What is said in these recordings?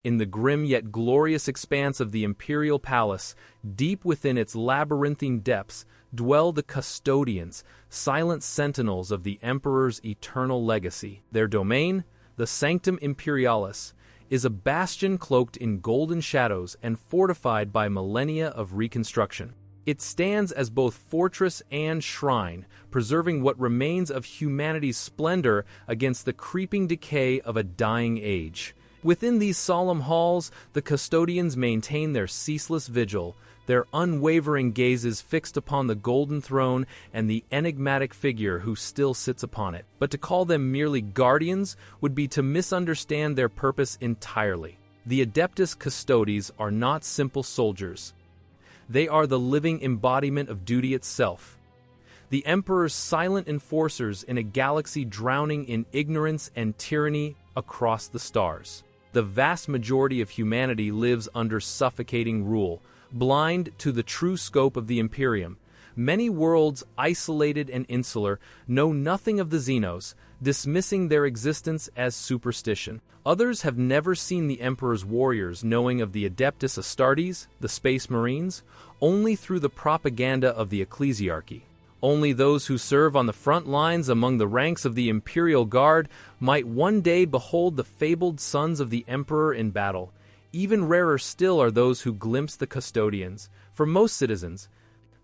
In the grim yet glorious expanse of the Imperial Palace, deep within its labyrinthine depths, dwell the Custodians, silent sentinels of the Emperor's eternal legacy. Their domain, the Sanctum Imperialis, is a bastion cloaked in golden shadows and fortified by millennia of reconstruction. It stands as both fortress and shrine, preserving what remains of humanity's splendor against the creeping decay of a dying age. Within these solemn halls, the Custodians maintain their ceaseless vigil, their unwavering gazes fixed upon the golden throne and the enigmatic figure who still sits upon it. But to call them merely guardians would be to misunderstand their purpose entirely. The Adeptus Custodes are not simple soldiers. They are the living embodiment of duty itself. The Emperor's silent enforcers in a galaxy drowning in ignorance and tyranny across the stars. The vast majority of humanity lives under suffocating rule, blind to the true scope of the Imperium. Many worlds, isolated and insular, know nothing of the Xenos, dismissing their existence as superstition. Others have never seen the Emperor's warriors, knowing of the Adeptus Astartes, the Space Marines, only through the propaganda of the ecclesiarchy. Only those who serve on the front lines among the ranks of the Imperial Guard might one day behold the fabled sons of the Emperor in battle. Even rarer still are those who glimpse the Custodians. For most citizens,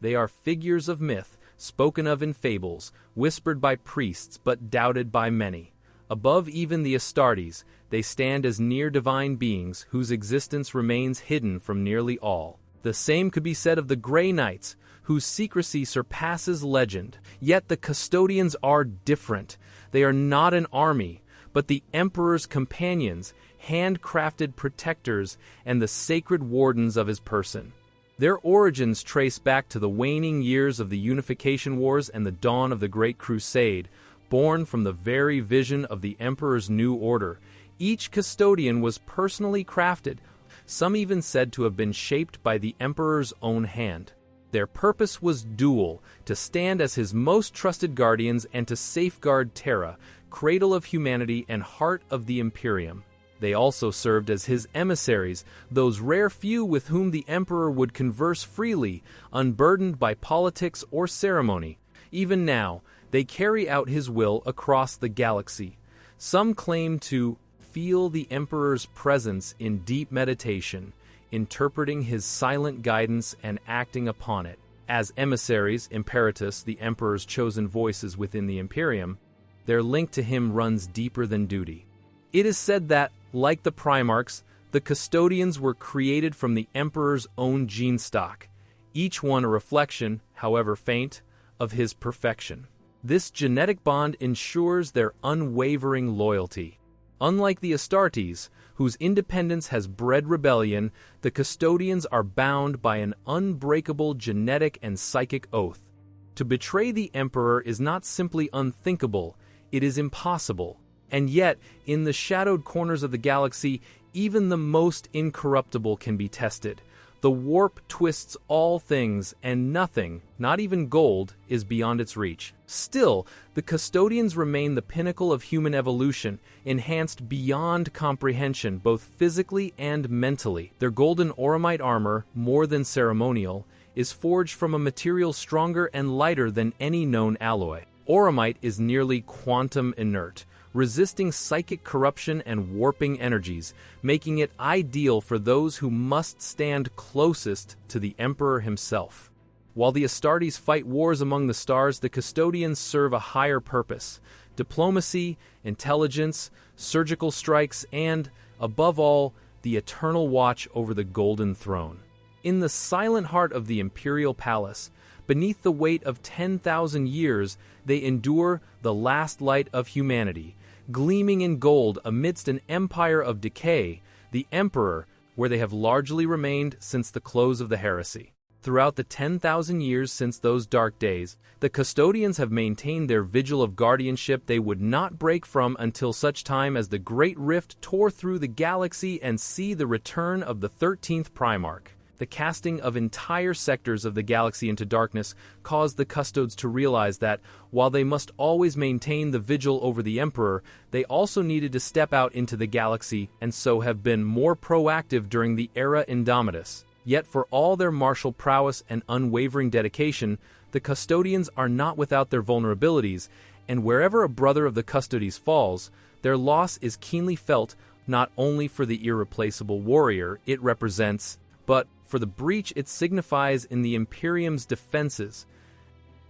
they are figures of myth, spoken of in fables, whispered by priests but doubted by many. Above even the Astartes, they stand as near divine beings whose existence remains hidden from nearly all. The same could be said of the Grey Knights, whose secrecy surpasses legend. Yet the Custodians are different. They are not an army, but the Emperor's companions, handcrafted protectors, and the sacred wardens of his person. Their origins trace back to the waning years of the Unification Wars and the dawn of the Great Crusade, born from the very vision of the Emperor's new order. Each Custodian was personally crafted, some even said to have been shaped by the Emperor's own hand. Their purpose was dual, to stand as his most trusted guardians and to safeguard Terra, cradle of humanity and heart of the Imperium. They also served as his emissaries, those rare few with whom the Emperor would converse freely, unburdened by politics or ceremony. Even now, they carry out his will across the galaxy. Some claim to feel the Emperor's presence in deep meditation, interpreting his silent guidance and acting upon it. As emissaries, Imperatus, the Emperor's chosen voices within the Imperium, their link to him runs deeper than duty. It is said that, like the Primarchs, the Custodians were created from the Emperor's own gene stock, each one a reflection, however faint, of his perfection. This genetic bond ensures their unwavering loyalty. Unlike the Astartes, whose independence has bred rebellion, the Custodians are bound by an unbreakable genetic and psychic oath. To betray the Emperor is not simply unthinkable, it is impossible. And yet, in the shadowed corners of the galaxy, even the most incorruptible can be tested. The warp twists all things, and nothing, not even gold, is beyond its reach. Still, the Custodians remain the pinnacle of human evolution, enhanced beyond comprehension both physically and mentally. Their golden Auramite armor, more than ceremonial, is forged from a material stronger and lighter than any known alloy. Auramite is nearly quantum inert, resisting psychic corruption and warping energies, making it ideal for those who must stand closest to the Emperor himself. While the Astartes fight wars among the stars, the Custodians serve a higher purpose: diplomacy, intelligence, surgical strikes, and, above all, the eternal watch over the Golden Throne. In the silent heart of the Imperial Palace, beneath the weight of 10,000 years, they endure the last light of humanity. Gleaming in gold amidst an empire of decay, the Emperor, where they have largely remained since the close of the heresy. Throughout the 10,000 years since those dark days, the Custodians have maintained their vigil of guardianship they would not break from until such time as the Great Rift tore through the galaxy and see the return of the 13th Primarch. The casting of entire sectors of the galaxy into darkness caused the Custodes to realize that, while they must always maintain the vigil over the Emperor, they also needed to step out into the galaxy and so have been more proactive during the Era Indomitus. Yet for all their martial prowess and unwavering dedication, the Custodians are not without their vulnerabilities, and wherever a brother of the Custodes falls, their loss is keenly felt not only for the irreplaceable warrior it represents, but for the breach it signifies in the Imperium's defenses.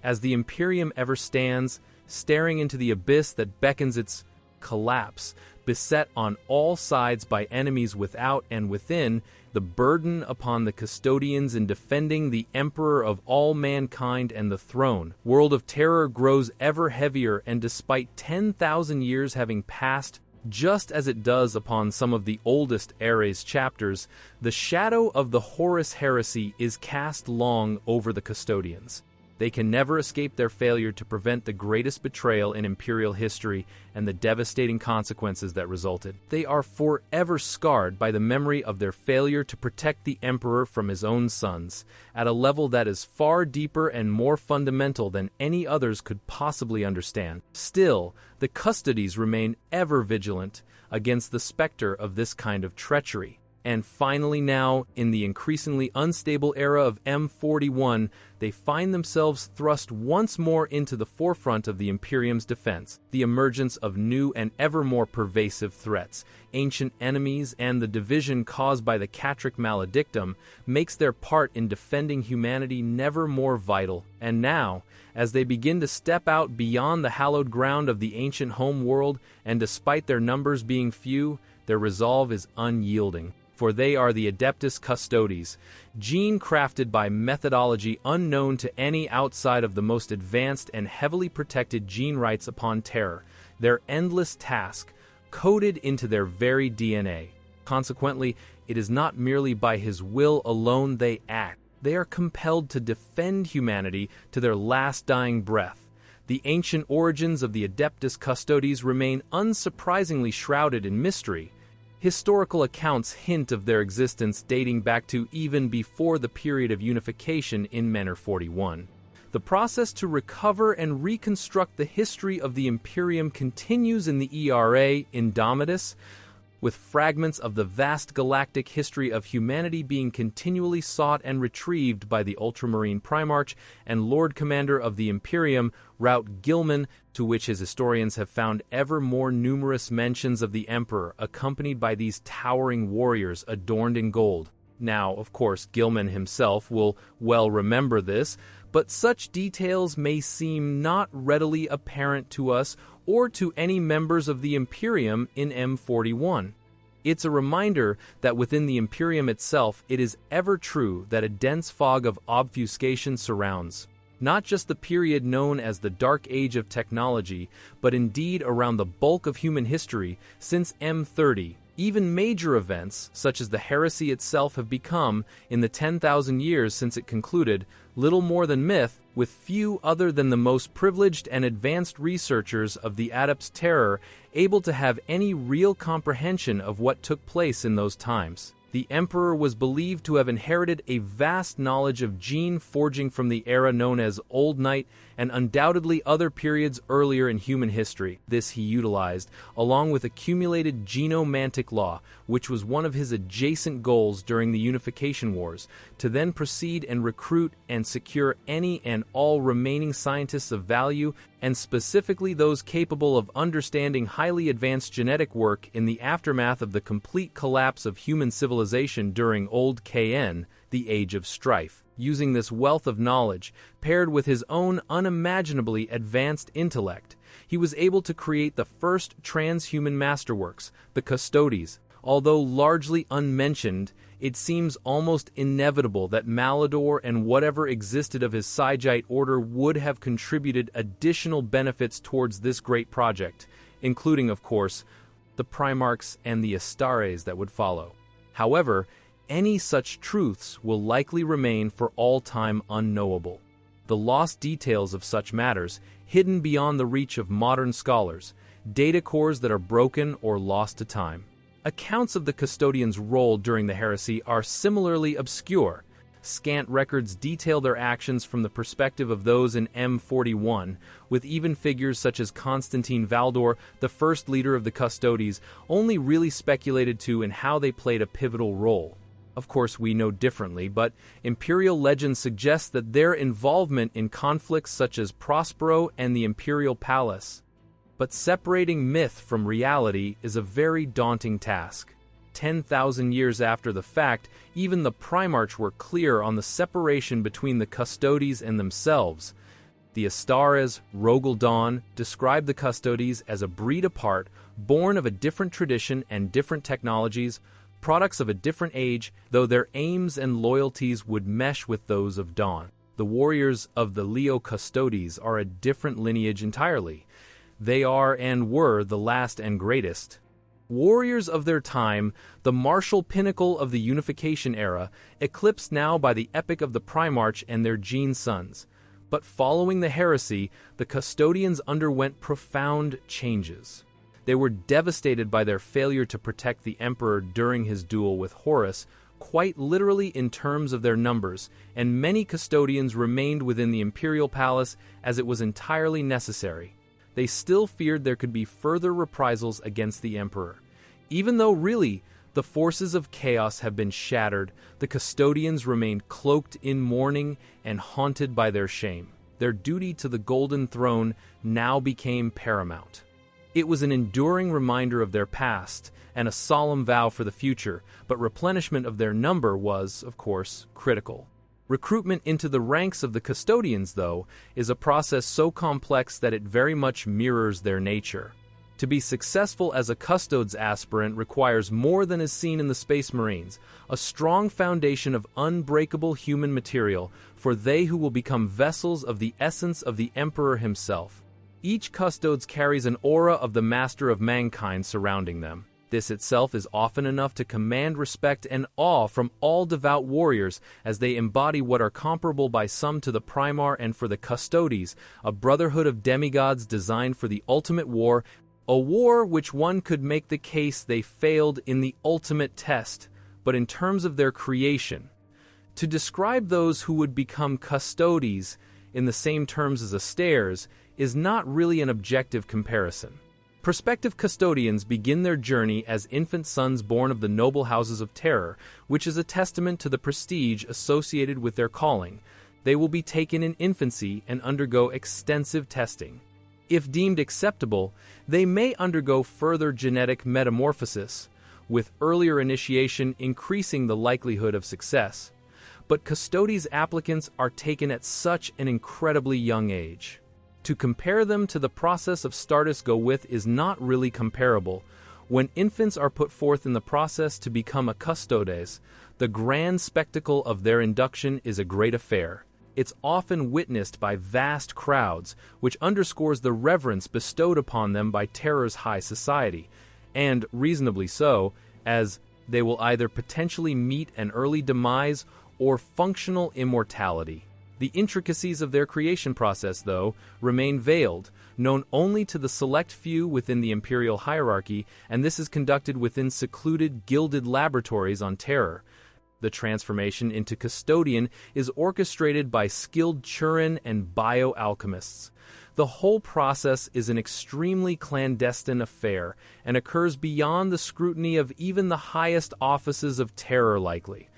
As the Imperium ever stands, staring into the abyss that beckons its collapse, beset on all sides by enemies without and within, the burden upon the Custodians in defending the Emperor of all mankind and the throne, world of terror, grows ever heavier, and despite 10,000 years having passed, just as it does upon some of the oldest Ares chapters, the shadow of the Horus heresy is cast long over the Custodians. They can never escape their failure to prevent the greatest betrayal in Imperial history and the devastating consequences that resulted. They are forever scarred by the memory of their failure to protect the Emperor from his own sons, at a level that is far deeper and more fundamental than any others could possibly understand. Still, the Custodes remain ever vigilant against the specter of this kind of treachery. And finally now, in the increasingly unstable era of M41, they find themselves thrust once more into the forefront of the Imperium's defense. The emergence of new and ever more pervasive threats, ancient enemies, and the division caused by the Catric Maledictum makes their part in defending humanity never more vital. And now, as they begin to step out beyond the hallowed ground of the ancient home world, and despite their numbers being few, their resolve is unyielding. For they are the Adeptus Custodes, gene-crafted by methodology unknown to any outside of the most advanced and heavily protected gene rights upon terror, their endless task, coded into their very DNA. Consequently, it is not merely by his will alone they act. They are compelled to defend humanity to their last dying breath. The ancient origins of the Adeptus Custodes remain unsurprisingly shrouded in mystery. Historical accounts hint of their existence dating back to even before the period of unification in Menor 41. The process to recover and reconstruct the history of the Imperium continues in the ERA Indomitus, with fragments of the vast galactic history of humanity being continually sought and retrieved by the Ultramarine Primarch and Lord Commander of the Imperium, Rout Gilman, to which his historians have found ever more numerous mentions of the Emperor, accompanied by these towering warriors adorned in gold. Now, of course, Gilman himself will well remember this, but such details may seem not readily apparent to us or to any members of the Imperium in M41. It's a reminder that within the Imperium itself, it is ever true that a dense fog of obfuscation surrounds not just the period known as the Dark Age of Technology, but indeed around the bulk of human history since M30. Even major events, such as the heresy itself, have become, in the 10,000 years since it concluded, little more than myth, with few other than the most privileged and advanced researchers of the Adepts Terror able to have any real comprehension of what took place in those times. The Emperor was believed to have inherited a vast knowledge of gene forging from the era known as Old Night and undoubtedly other periods earlier in human history. This he utilized, along with accumulated genomantic law, which was one of his adjacent goals during the Unification Wars, to then proceed and recruit and secure any and all remaining scientists of value, and specifically those capable of understanding highly advanced genetic work in the aftermath of the complete collapse of human civilization during Old KN, the Age of Strife. Using this wealth of knowledge, paired with his own unimaginably advanced intellect, he was able to create the first transhuman masterworks, the Custodes. Although largely unmentioned, it seems almost inevitable that Malador and whatever existed of his Psygite order would have contributed additional benefits towards this great project, including, of course, the Primarchs and the Astares that would follow. However, any such truths will likely remain for all time unknowable. The lost details of such matters, hidden beyond the reach of modern scholars, data cores that are broken or lost to time. Accounts of the Custodians' role during the heresy are similarly obscure. Scant records detail their actions from the perspective of those in M41, with even figures such as Constantine Valdor, the first leader of the Custodes, only really speculated to in how they played a pivotal role. Of course, we know differently, but imperial legend suggests that their involvement in conflicts such as Prospero and the Imperial Palace. But separating myth from reality is a very daunting task. 10,000 years after the fact, even the Primarchs were clear on the separation between the Custodes and themselves. The Astares, Rogaldon, described the Custodes as a breed apart, born of a different tradition and different technologies, products of a different age, though their aims and loyalties would mesh with those of Dawn. The warriors of the Leo Custodes are a different lineage entirely. They are and were the last and greatest. Warriors of their time, the martial pinnacle of the Unification era, eclipsed now by the epic of the Primarch and their gene sons. But following the heresy, the Custodians underwent profound changes. They were devastated by their failure to protect the Emperor during his duel with Horus, quite literally in terms of their numbers, and many Custodians remained within the Imperial Palace as it was entirely necessary. They still feared there could be further reprisals against the Emperor. Even though really, the forces of chaos have been shattered, the Custodians remained cloaked in mourning and haunted by their shame. Their duty to the Golden Throne now became paramount. It was an enduring reminder of their past and a solemn vow for the future, but replenishment of their number was, of course, critical. Recruitment into the ranks of the Custodians, though, is a process so complex that it very much mirrors their nature. To be successful as a Custodes aspirant requires more than is seen in the Space Marines, a strong foundation of unbreakable human material for they who will become vessels of the essence of the Emperor himself. Each Custodes carries an aura of the Master of Mankind surrounding them. This itself is often enough to command respect and awe from all devout warriors as they embody what are comparable by some to the Primar and for the Custodes, a brotherhood of demigods designed for the ultimate war, a war which one could make the case they failed in the ultimate test, but in terms of their creation. To describe those who would become Custodes in the same terms as Astares is not really an objective comparison. Prospective Custodians begin their journey as infant sons born of the noble houses of Terror, which is a testament to the prestige associated with their calling. They will be taken in infancy and undergo extensive testing. If deemed acceptable, they may undergo further genetic metamorphosis, with earlier initiation increasing the likelihood of success. But Custodes applicants are taken at such an incredibly young age. To compare them to the process of Stardust Go With is not really comparable. When infants are put forth in the process to become a Custodes, the grand spectacle of their induction is a great affair. It's often witnessed by vast crowds, which underscores the reverence bestowed upon them by Terror's high society, and reasonably so, as they will either potentially meet an early demise or functional immortality. The intricacies of their creation process, though, remain veiled, known only to the select few within the imperial hierarchy, and this is conducted within secluded, gilded laboratories on Terror. The transformation into Custodian is orchestrated by skilled Churin and bioalchemists. The whole process is an extremely clandestine affair and occurs beyond the scrutiny of even the highest offices of Terror likely.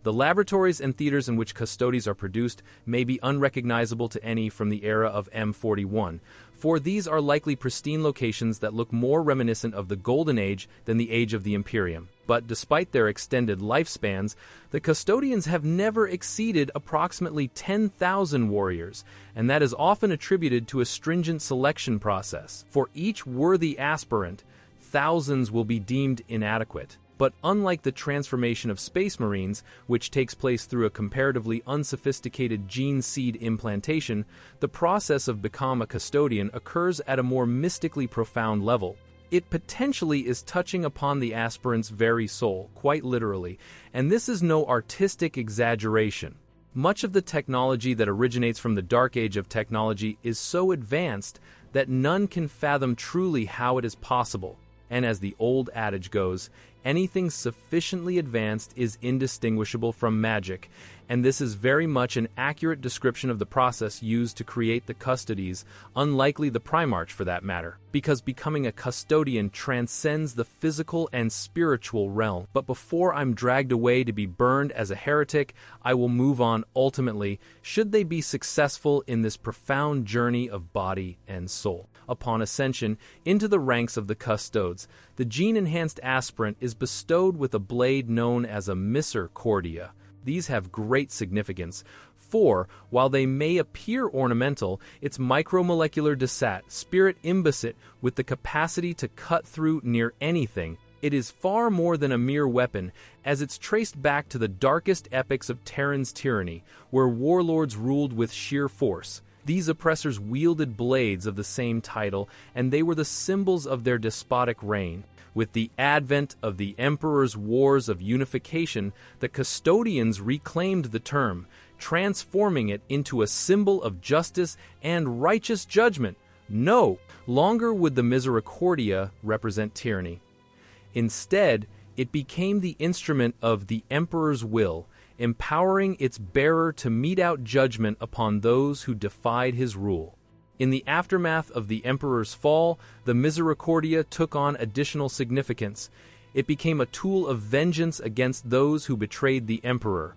The laboratories and theaters in which Custodes are produced may be unrecognizable to any from the era of M41, for these are likely pristine locations that look more reminiscent of the Golden Age than the age of the Imperium. But despite their extended lifespans, the Custodians have never exceeded approximately 10,000 warriors, and that is often attributed to a stringent selection process. For each worthy aspirant, thousands will be deemed inadequate. But unlike the transformation of Space Marines, which takes place through a comparatively unsophisticated gene seed implantation, the process of become a Custodian occurs at a more mystically profound level. It potentially is touching upon the aspirant's very soul, quite literally, and this is no artistic exaggeration. Much of the technology that originates from the Dark Age of technology is so advanced that none can fathom truly how it is possible. And as the old adage goes, anything sufficiently advanced is indistinguishable from magic, and this is very much an accurate description of the process used to create the Custodes, unlikely the Primarch for that matter, because becoming a custodian transcends the physical and spiritual realm. But before I'm dragged away to be burned as a heretic, I will move on ultimately, should they be successful in this profound journey of body and soul. Upon ascension into the ranks of the Custodes, the gene-enhanced aspirant is bestowed with a blade known as a misericordia. These have great significance, for, while they may appear ornamental, its micromolecular desat, spirit imbecit, with the capacity to cut through near anything, it is far more than a mere weapon, as it's traced back to the darkest epochs of Terran's tyranny, where warlords ruled with sheer force. These oppressors wielded blades of the same title, and they were the symbols of their despotic reign. With the advent of the Emperor's Wars of Unification, the Custodians reclaimed the term, transforming it into a symbol of justice and righteous judgment. No longer would the Misericordia represent tyranny. Instead, it became the instrument of the Emperor's will, empowering its bearer to mete out judgment upon those who defied his rule. In the aftermath of the Emperor's fall, the Misericordia took on additional significance. It became a tool of vengeance against those who betrayed the Emperor.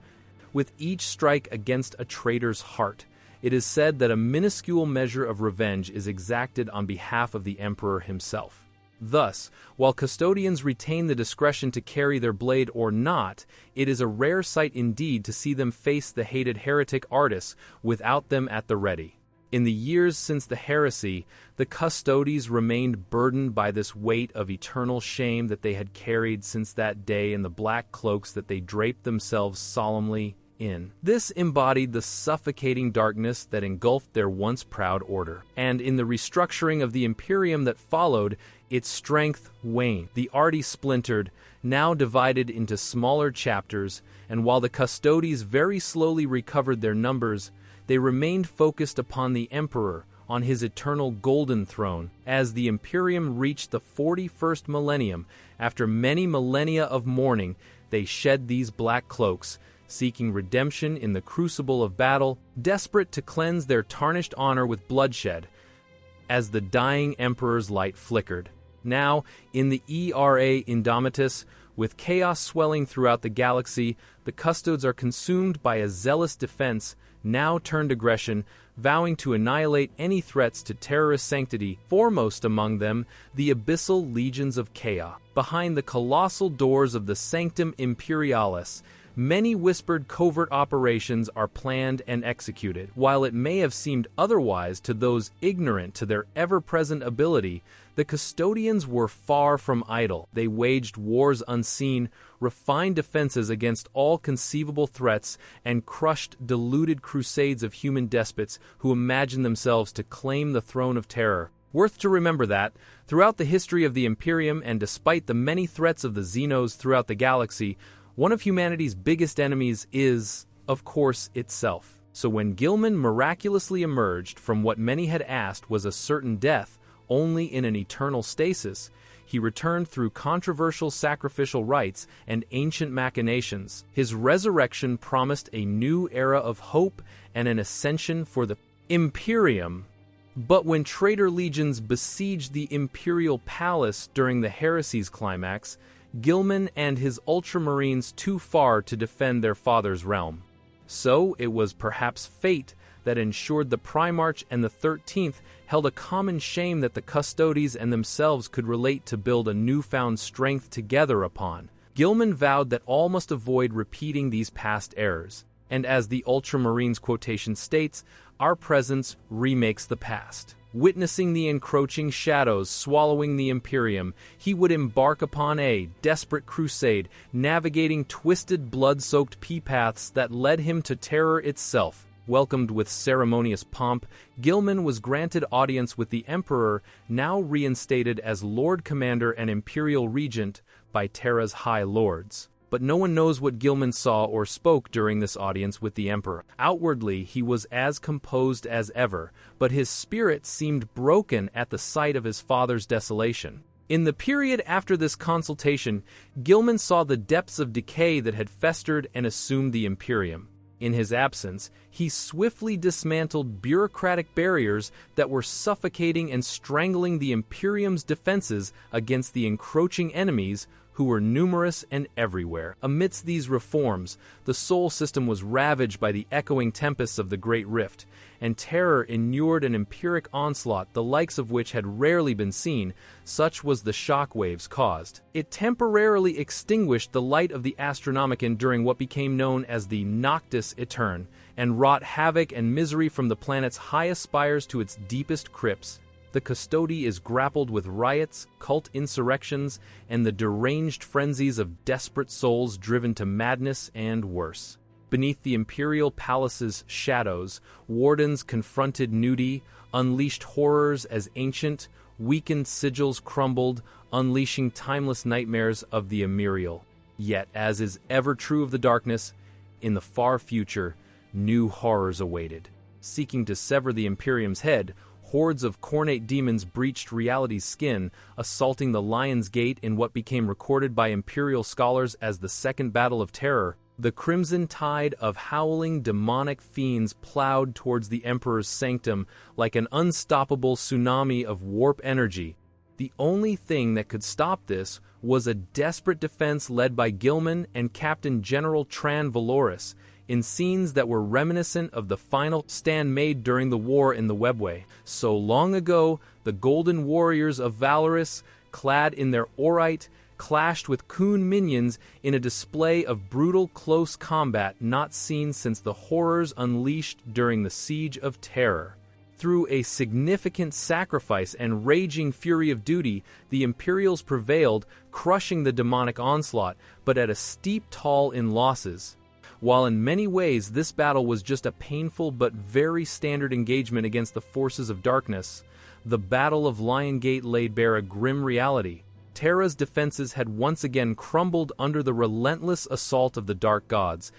With each strike against a traitor's heart, it is said that a minuscule measure of revenge is exacted on behalf of the Emperor himself. Thus, while Custodians retain the discretion to carry their blade or not, it is a rare sight indeed to see them face the hated heretic Artus without them at the ready. In the years since the heresy, the Custodes remained burdened by this weight of eternal shame that they had carried since that day in the black cloaks that they draped themselves solemnly in. This embodied the suffocating darkness that engulfed their once proud order. And in the restructuring of the Imperium that followed, its strength waned. The Arti splintered, now divided into smaller chapters, and while the Custodes very slowly recovered their numbers, they remained focused upon the Emperor, on his eternal golden throne. As the Imperium reached the 41st millennium, after many millennia of mourning, they shed these black cloaks, seeking redemption in the crucible of battle, desperate to cleanse their tarnished honor with bloodshed. As the dying Emperor's light flickered, now, in the Era Indomitus, with chaos swelling throughout the galaxy, the Custodes are consumed by a zealous defense, now turned aggression, vowing to annihilate any threats to terrorist sanctity, foremost among them the abyssal legions of chaos. Behind the colossal doors of the Sanctum Imperialis, many whispered covert operations are planned and executed. While it may have seemed otherwise to those ignorant to their ever-present ability, the Custodians were far from idle. They waged wars unseen, refined defenses against all conceivable threats, and crushed deluded crusades of human despots who imagined themselves to claim the throne of terror. Worth to remember that, throughout the history of the Imperium and despite the many threats of the Xenos throughout the galaxy, one of humanity's biggest enemies is, of course, itself. So when Gilman miraculously emerged from what many had asked was a certain death, only in an eternal stasis, he returned through controversial sacrificial rites and ancient machinations. His resurrection promised a new era of hope and an ascension for the Imperium. But when traitor legions besieged the Imperial Palace during the heresy's climax, Gilman and his Ultramarines too far to defend their father's realm. So it was perhaps fate that ensured the Primarch and the 13th held a common shame that the Custodes and themselves could relate to build a newfound strength together upon. Gilman vowed that all must avoid repeating these past errors, and as the Ultramarines quotation states, our presence remakes the past. Witnessing the encroaching shadows swallowing the Imperium, he would embark upon a desperate crusade, navigating twisted blood-soaked pea paths that led him to terror itself. Welcomed with ceremonious pomp, Gilman was granted audience with the Emperor, now reinstated as Lord Commander and Imperial Regent by Terra's High Lords. But no one knows what Gilman saw or spoke during this audience with the Emperor. Outwardly, he was as composed as ever, but his spirit seemed broken at the sight of his father's desolation. In the period after this consultation, Gilman saw the depths of decay that had festered and assumed the Imperium. In his absence, he swiftly dismantled bureaucratic barriers that were suffocating and strangling the Imperium's defenses against the encroaching enemies who were numerous and everywhere. Amidst these reforms, the Sol system was ravaged by the echoing tempests of the Great Rift, and terror inured an empiric onslaught the likes of which had rarely been seen. Such was the shock waves caused. It temporarily extinguished the light of the Astronomicon during what became known as the Noctis Aeterna, and wrought havoc and misery from the planet's highest spires to its deepest crypts. The Custodians grappled with riots, cult insurrections, and the deranged frenzies of desperate souls driven to madness and worse. Beneath the Imperial Palace's shadows, wardens confronted nudity, unleashed horrors as ancient, weakened sigils crumbled, unleashing timeless nightmares of the Imperial. Yet, as is ever true of the darkness, in the far future, new horrors awaited. Seeking to sever the Imperium's head, hordes of cornate demons breached reality's skin, assaulting the Lion's Gate in what became recorded by Imperial scholars as the Second Battle of Terror. The crimson tide of howling demonic fiends plowed towards the Emperor's sanctum like an unstoppable tsunami of warp energy. The only thing that could stop this was a desperate defense led by Gilman and Captain General Tran Valoris, in scenes that were reminiscent of the final stand made during the war in the Webway. So long ago, the Golden Warriors of Valoris, clad in their aurite, clashed with Kun minions in a display of brutal close combat not seen since the horrors unleashed during the Siege of Terror. Through a significant sacrifice and raging fury of duty, the Imperials prevailed, crushing the demonic onslaught, but at a steep toll in losses. While in many ways this battle was just a painful but very standard engagement against the forces of darkness, the Battle of Lion Gate laid bare a grim reality. Terra's defenses had once again crumbled under the relentless assault of the Dark Gods,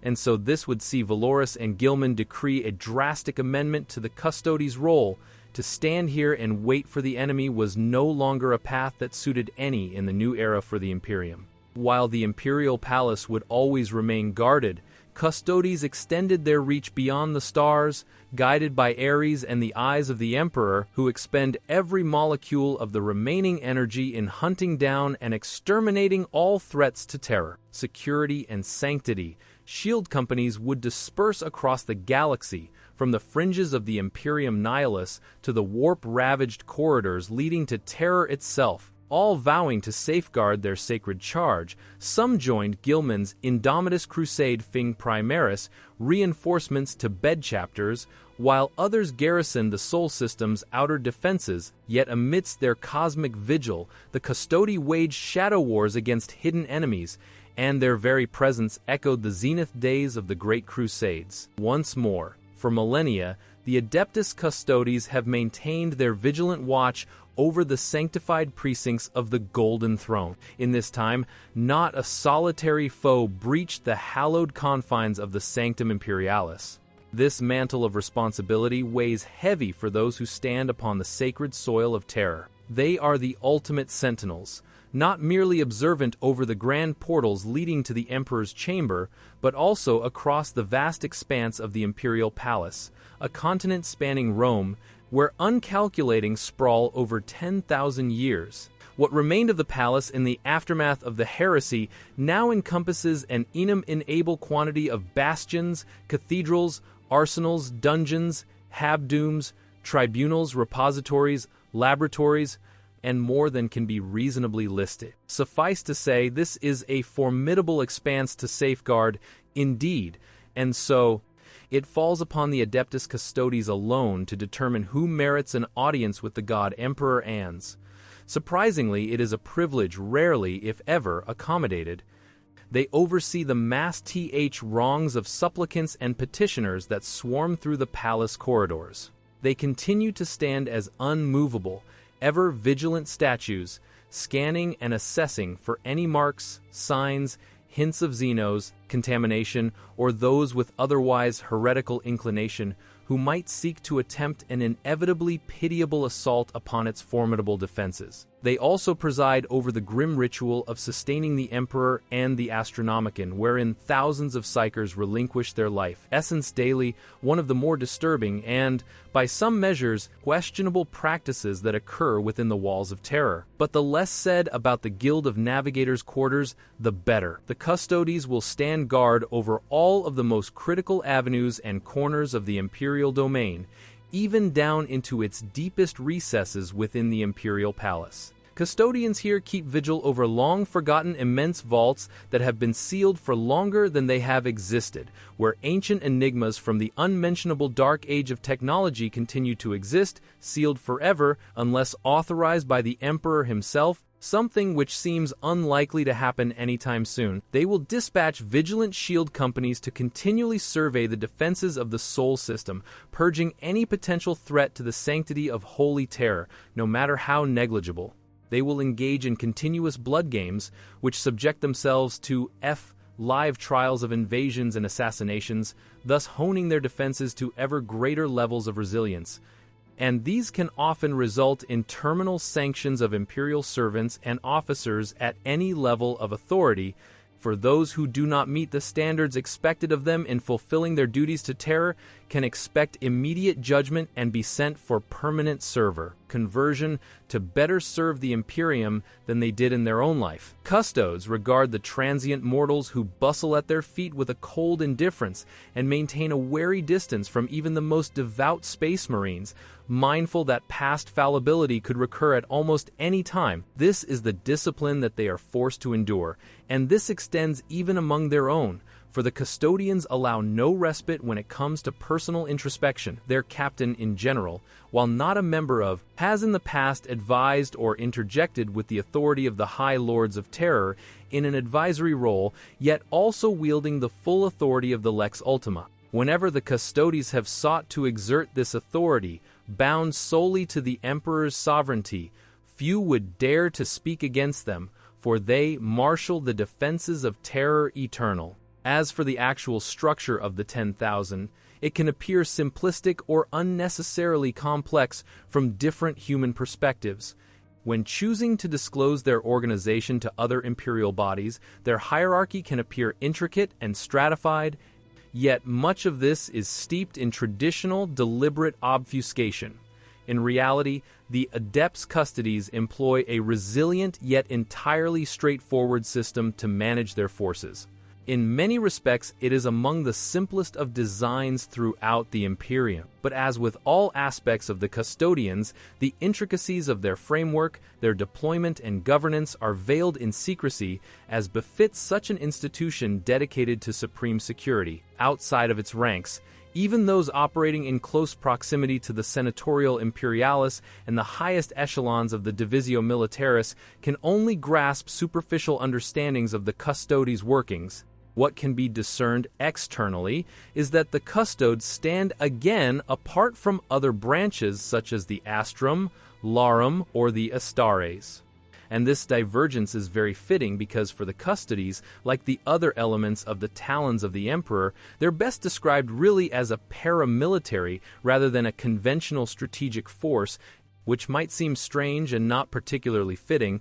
and so this would see Valoris and Gilman decree a drastic amendment to the Custodians' role. To stand here and wait for the enemy was no longer a path that suited any in the new era for the Imperium. While the Imperial Palace would always remain guarded, Custodians extended their reach beyond the stars, guided by Ares and the eyes of the Emperor, who expend every molecule of the remaining energy in hunting down and exterminating all threats to terror, security, and sanctity. Shield companies would disperse across the galaxy, from the fringes of the Imperium Nihilus to the warp-ravaged corridors leading to terror itself. All vowing to safeguard their sacred charge. Some joined Gilman's Indomitus Crusade Fing Primaris reinforcements to bed chapters, while others garrisoned the Sol system's outer defenses. Yet amidst their cosmic vigil, the Custodi waged shadow wars against hidden enemies, and their very presence echoed the zenith days of the Great Crusades. Once more, for millennia, the Adeptus Custodes have maintained their vigilant watch over the sanctified precincts of the Golden Throne. In this time, not a solitary foe breached the hallowed confines of the Sanctum Imperialis. This mantle of responsibility weighs heavy for those who stand upon the sacred soil of terror. They are the ultimate sentinels, not merely observant over the grand portals leading to the Emperor's chamber, but also across the vast expanse of the Imperial Palace, a continent spanning Rome, where uncalculating sprawl over 10,000 years. What remained of the palace in the aftermath of the heresy now encompasses an inimitable quantity of bastions, cathedrals, arsenals, dungeons, habdooms, tribunals, repositories, laboratories, and more than can be reasonably listed. Suffice to say, this is a formidable expanse to safeguard, indeed, and so it falls upon the Adeptus Custodes alone to determine who merits an audience with the god Emperor Ans. Surprisingly, it is a privilege rarely, if ever, accommodated. They oversee the mass wrongs of supplicants and petitioners that swarm through the palace corridors. They continue to stand as unmovable, ever vigilant statues, scanning and assessing for any marks, signs, hints of Xenos, contamination, or those with otherwise heretical inclination who might seek to attempt an inevitably pitiable assault upon its formidable defenses. They also preside over the grim ritual of sustaining the Emperor and the Astronomicon, wherein thousands of psychers relinquish their life, essence daily, one of the more disturbing and, by some measures, questionable practices that occur within the walls of terror. But the less said about the Guild of Navigators' quarters, the better. The Custodians will stand guard over all of the most critical avenues and corners of the Imperial domain, even down into its deepest recesses within the Imperial Palace. Custodians here keep vigil over long-forgotten immense vaults that have been sealed for longer than they have existed, where ancient enigmas from the unmentionable dark age of technology continue to exist, sealed forever unless authorized by the Emperor himself, something which seems unlikely to happen anytime soon. They will dispatch vigilant shield companies to continually survey the defenses of the Sol system, purging any potential threat to the sanctity of holy terror, no matter how negligible. They will engage in continuous blood games, which subject themselves to live trials of invasions and assassinations, thus honing their defenses to ever greater levels of resilience. And these can often result in terminal sanctions of Imperial servants and officers at any level of authority. For those who do not meet the standards expected of them in fulfilling their duties to terror can expect immediate judgment and be sent for permanent conversion to better serve the Imperium than they did in their own life. Custodes regard the transient mortals who bustle at their feet with a cold indifference and maintain a wary distance from even the most devout space marines, mindful that past fallibility could recur at almost any time. This is the discipline that they are forced to endure, and this extends even among their own. For the Custodians allow no respite when it comes to personal introspection. Their captain, in general, while not a member of, has in the past advised or interjected with the authority of the High Lords of Terror in an advisory role, yet also wielding the full authority of the Lex Ultima. Whenever the Custodians have sought to exert this authority, bound solely to the Emperor's sovereignty, few would dare to speak against them, for they marshal the defenses of terror eternal. As for the actual structure of the 10,000, it can appear simplistic or unnecessarily complex from different human perspectives. When choosing to disclose their organization to other imperial bodies, their hierarchy can appear intricate and stratified, yet much of this is steeped in traditional, deliberate obfuscation. In reality, the Adeptus Custodes employ a resilient yet entirely straightforward system to manage their forces. In many respects, it is among the simplest of designs throughout the Imperium. But as with all aspects of the Custodians, the intricacies of their framework, their deployment and governance are veiled in secrecy, as befits such an institution dedicated to supreme security. Outside of its ranks, even those operating in close proximity to the Senatorial Imperialis and the highest echelons of the Divisio Militaris can only grasp superficial understandings of the Custodes' workings. What can be discerned externally is that the Custodes stand again apart from other branches such as the Astrum, Larum, or the Astares. And this divergence is very fitting because for the Custodes, like the other elements of the talons of the Emperor, they're best described really as a paramilitary rather than a conventional strategic force, which might seem strange and not particularly fitting,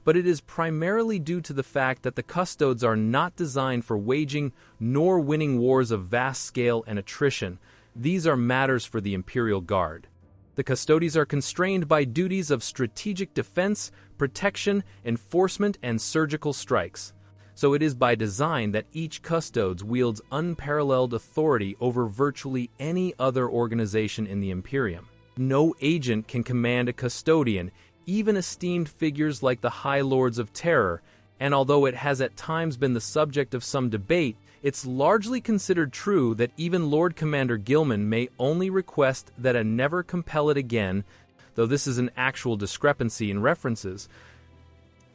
but it is primarily due to the fact that the Custodes are not designed for waging nor winning wars of vast scale and attrition. These are matters for the Imperial Guard. The Custodians are constrained by duties of strategic defense, protection, enforcement, and surgical strikes. So it is by design that each Custodes wields unparalleled authority over virtually any other organization in the Imperium. No agent can command a Custodian, even esteemed figures like the High Lords of Terror, and although it has at times been the subject of some debate, it's largely considered true that even Lord Commander Gilman may only request that a never compel it again, though this is an actual discrepancy in references.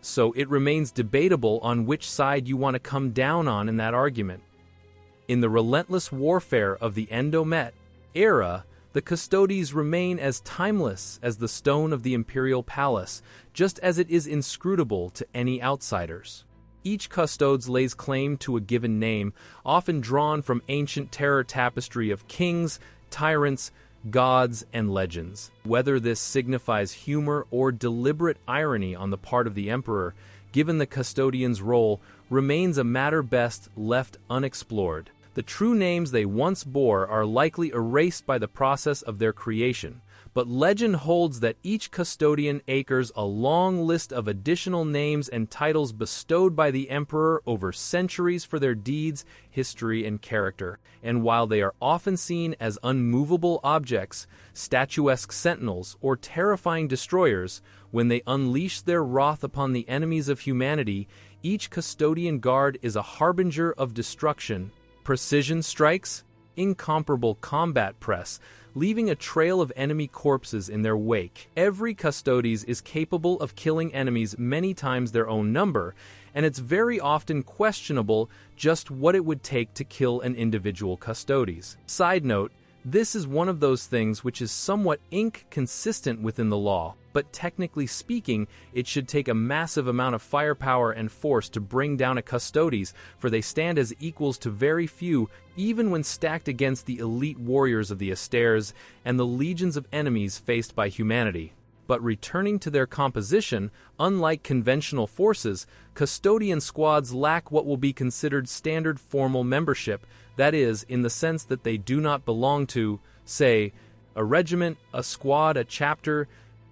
So it remains debatable on which side you want to come down on in that argument. In the relentless warfare of the Endomet era, the Custodians remain as timeless as the stone of the Imperial Palace, just as it is inscrutable to any outsiders. Each custodes lays claim to a given name, often drawn from ancient terror tapestry of kings, tyrants, gods, and legends. Whether this signifies humor or deliberate irony on the part of the emperor, given the custodian's role, remains a matter best left unexplored. The true names they once bore are likely erased by the process of their creation, but legend holds that each custodian acres a long list of additional names and titles bestowed by the emperor over centuries for their deeds, history, and character. And while they are often seen as unmovable objects, statuesque sentinels, or terrifying destroyers, when they unleash their wrath upon the enemies of humanity, each custodian guard is a harbinger of destruction. Precision strikes, incomparable combat press, leaving a trail of enemy corpses in their wake. Every Custodes is capable of killing enemies many times their own number, and it's very often questionable just what it would take to kill an individual Custodes. Side note, this is one of those things which is somewhat inconsistent within the law, but technically speaking, it should take a massive amount of firepower and force to bring down a Custodes, for they stand as equals to very few, even when stacked against the elite warriors of the Astares and the legions of enemies faced by humanity. But returning to their composition, unlike conventional forces, custodian squads lack what will be considered standard formal membership, that is, in the sense that they do not belong to, say, a regiment, a squad, a chapter.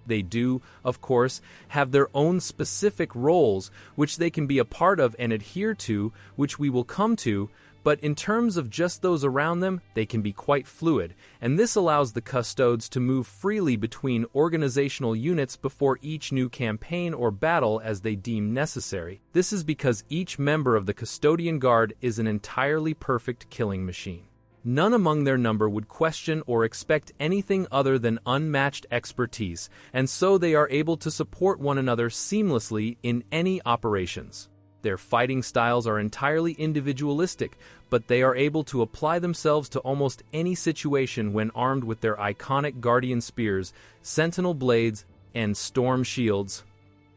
They do, of course, have their own specific roles, which they can be a part of and adhere to, which we will come to, but in terms of just those around them, they can be quite fluid, and this allows the custodes to move freely between organizational units before each new campaign or battle as they deem necessary. This is because each member of the custodian guard is an entirely perfect killing machine. None among their number would question or expect anything other than unmatched expertise, and so they are able to support one another seamlessly in any operations. Their fighting styles are entirely individualistic, but they are able to apply themselves to almost any situation when armed with their iconic guardian spears, sentinel blades, and storm shields.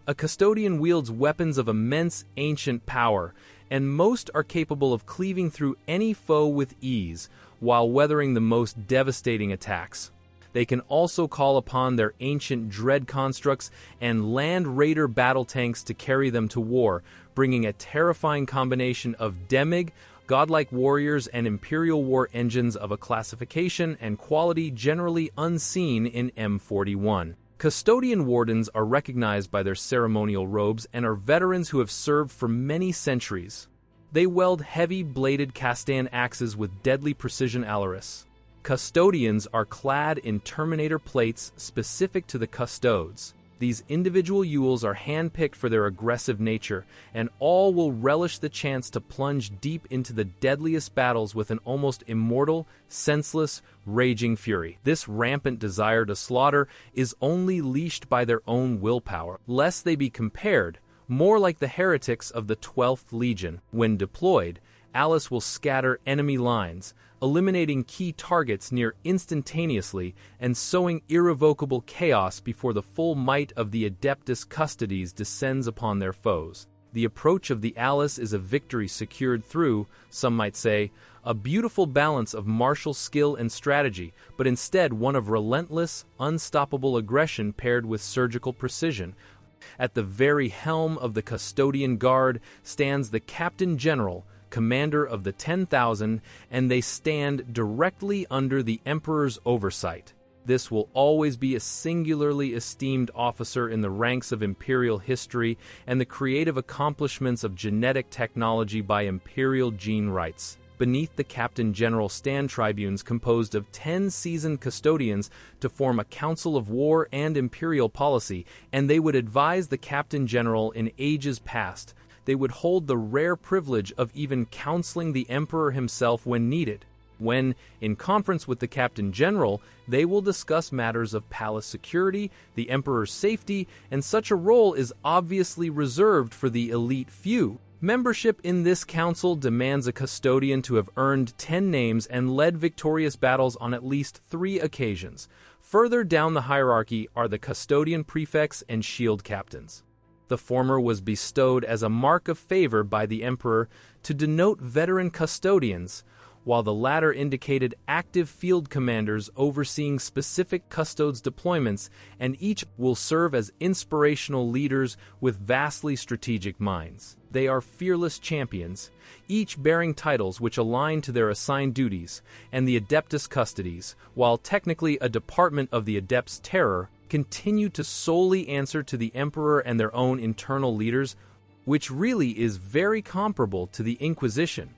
A custodian wields weapons of immense ancient power, and most are capable of cleaving through any foe with ease, while weathering the most devastating attacks. They can also call upon their ancient dread constructs and land raider battle tanks to carry them to war, bringing a terrifying combination of demig, godlike warriors, and imperial war engines of a classification and quality generally unseen in M41. Custodian wardens are recognized by their ceremonial robes and are veterans who have served for many centuries. They wield heavy-bladed castan axes with deadly precision alaris. Custodians are clad in Terminator plates specific to the custodes. These individual Yules are handpicked for their aggressive nature, and all will relish the chance to plunge deep into the deadliest battles with an almost immortal, senseless, raging fury. This rampant desire to slaughter is only leashed by their own willpower, lest they be compared, more like the heretics of the 12th Legion. When deployed, Alice will scatter enemy lines, eliminating key targets near instantaneously and sowing irrevocable chaos before the full might of the Adeptus Custodes descends upon their foes. The approach of the Alice is a victory secured through, some might say, a beautiful balance of martial skill and strategy, but instead one of relentless, unstoppable aggression paired with surgical precision. At the very helm of the Custodian Guard stands the Captain General, commander of the 10,000, and they stand directly under the Emperor's oversight. This will always be a singularly esteemed officer in the ranks of Imperial history and the creative accomplishments of genetic technology by Imperial gene rights. Beneath the Captain General stand tribunes composed of 10 seasoned custodians to form a council of war and imperial policy, and they would advise the Captain General in ages past. They would hold the rare privilege of even counseling the Emperor himself when needed. When, in conference with the Captain General, they will discuss matters of palace security, the Emperor's safety, and such a role is obviously reserved for the elite few. Membership in this council demands a custodian to have earned 10 names and led victorious battles on at least 3 occasions. Further down the hierarchy are the custodian prefects and shield captains. The former was bestowed as a mark of favor by the emperor to denote veteran custodians, while the latter indicated active field commanders overseeing specific custodes deployments, and each will serve as inspirational leaders with vastly strategic minds. They are fearless champions, each bearing titles which align to their assigned duties, and the Adeptus Custodes, while technically a department of the Adepts' Terror, continue to solely answer to the emperor and their own internal leaders, which really is very comparable to the Inquisition.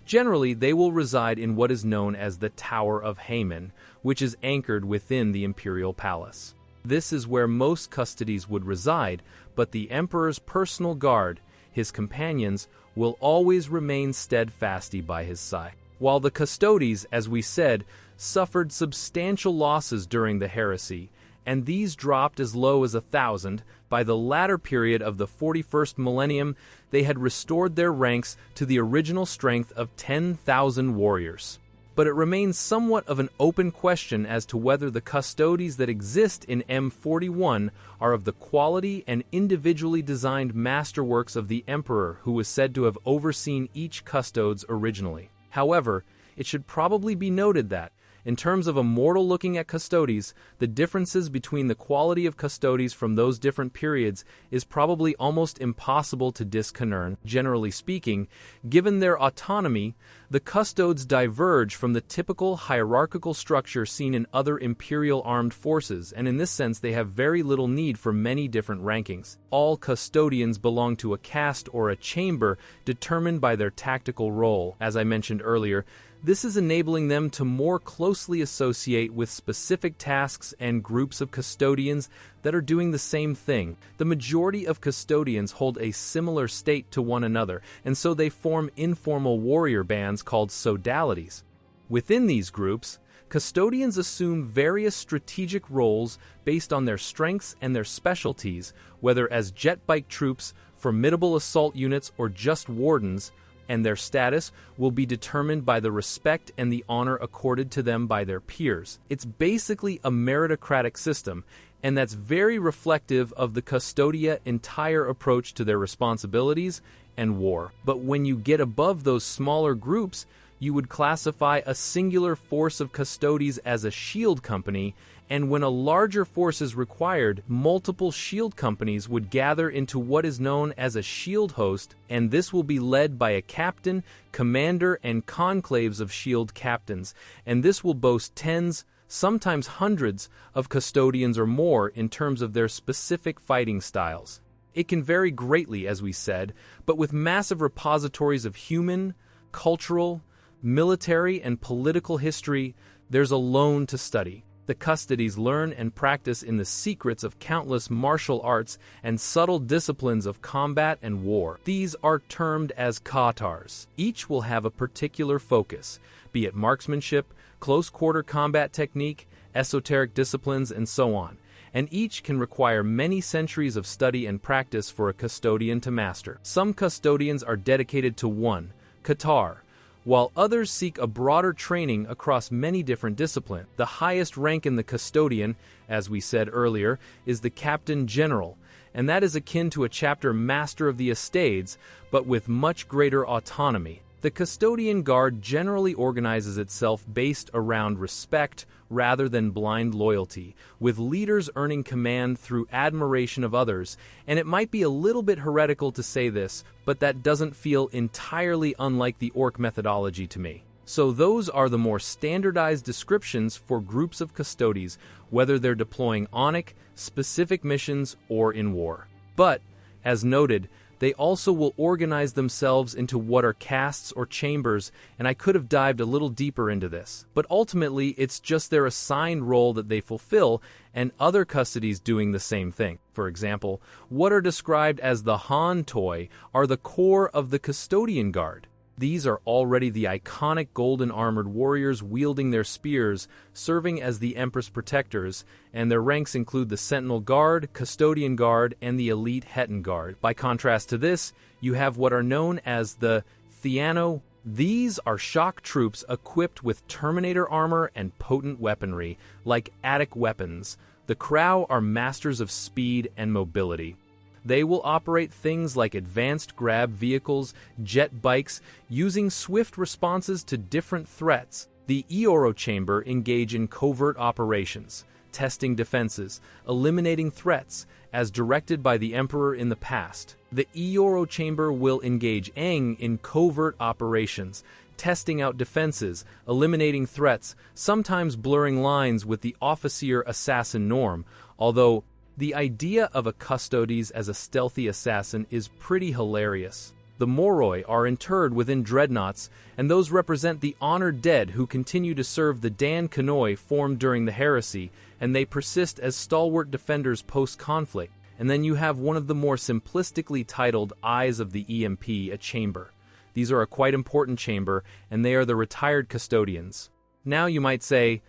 Generally, they will reside in what is known as the Tower of Haman, which is anchored within the Imperial Palace. This is where most custodies would reside, but the Emperor's personal guard, his companions, will always remain steadfastly by his side. While the Custodes, as we said, suffered substantial losses during the heresy, and these dropped as low as 1,000, by the latter period of the 41st millennium, they had restored their ranks to the original strength of 10,000 warriors. But it remains somewhat of an open question as to whether the Custodes that exist in M41 are of the quality and individually designed masterworks of the Emperor who was said to have overseen each Custodes originally. However, it should probably be noted that, in terms of a mortal looking at Custodes, the differences between the quality of Custodes from those different periods is probably almost impossible to discern. Generally speaking, given their autonomy, the Custodes diverge from the typical hierarchical structure seen in other imperial armed forces, and in this sense they have very little need for many different rankings. All Custodians belong to a caste or a chamber determined by their tactical role. As I mentioned earlier, this is enabling them to more closely associate with specific tasks and groups of custodians that are doing the same thing. The majority of custodians hold a similar state to one another, and so they form informal warrior bands called sodalities. Within these groups, custodians assume various strategic roles based on their strengths and their specialties, whether as jet bike troops, formidable assault units, or just wardens, and their status will be determined by the respect and the honor accorded to them by their peers. It's basically a meritocratic system, and that's very reflective of the Custodia entire approach to their responsibilities and war. But when you get above those smaller groups, you would classify a singular force of Custodes as a shield company, and when a larger force is required, multiple shield companies would gather into what is known as a shield host, and this will be led by a captain, commander, and conclaves of shield captains, and this will boast tens, sometimes hundreds, of custodians or more in terms of their specific fighting styles. It can vary greatly, as we said, but with massive repositories of human, cultural, military, and political history, there's a loan to study. The Custodes learn and practice in the secrets of countless martial arts and subtle disciplines of combat and war. These are termed as Katars. Each will have a particular focus, be it marksmanship, close-quarter combat technique, esoteric disciplines, and so on, and each can require many centuries of study and practice for a custodian to master. Some custodians are dedicated to one, Katar, while others seek a broader training across many different disciplines. The highest rank in the custodian, as we said earlier, is the Captain General, and that is akin to a chapter master of the Estates, but with much greater autonomy. The Custodian Guard generally organizes itself based around respect rather than blind loyalty, with leaders earning command through admiration of others, and it might be a little bit heretical to say this, but that doesn't feel entirely unlike the orc methodology to me. So those are the more standardized descriptions for groups of Custodes, whether they're deploying onic, specific missions, or in war. But, as noted, they also will organize themselves into what are castes or chambers, and I could have dived a little deeper into this. But ultimately, it's just their assigned role that they fulfill, and other Custodes doing the same thing. For example, what are described as the Han Toy are the core of the Custodian Guard. These are already the iconic golden-armored warriors wielding their spears, serving as the Empress protectors, and their ranks include the Sentinel Guard, Custodian Guard, and the Elite Hetan Guard. By contrast to this, you have what are known as the Theano. These are shock troops equipped with Terminator armor and potent weaponry, like Attic weapons. The Crow are masters of speed and mobility. They will operate things like advanced grab vehicles, jet bikes, using swift responses to different threats. The Eoro Chamber engage in covert operations, testing defenses, eliminating threats, as directed by the Emperor in the past. The Eoro Chamber will engage in covert operations, testing out defenses, eliminating threats, sometimes blurring lines with the officer-assassin norm, although the idea of a Custodes as a stealthy assassin is pretty hilarious. The Moroi are interred within dreadnoughts, and those represent the honored dead who continue to serve the Dan Kanoi formed during the heresy, and they persist as stalwart defenders post-conflict. And then you have one of the more simplistically titled Eyes of the EMP, a chamber. These are a quite important chamber, and they are the retired Custodians. Now you might say,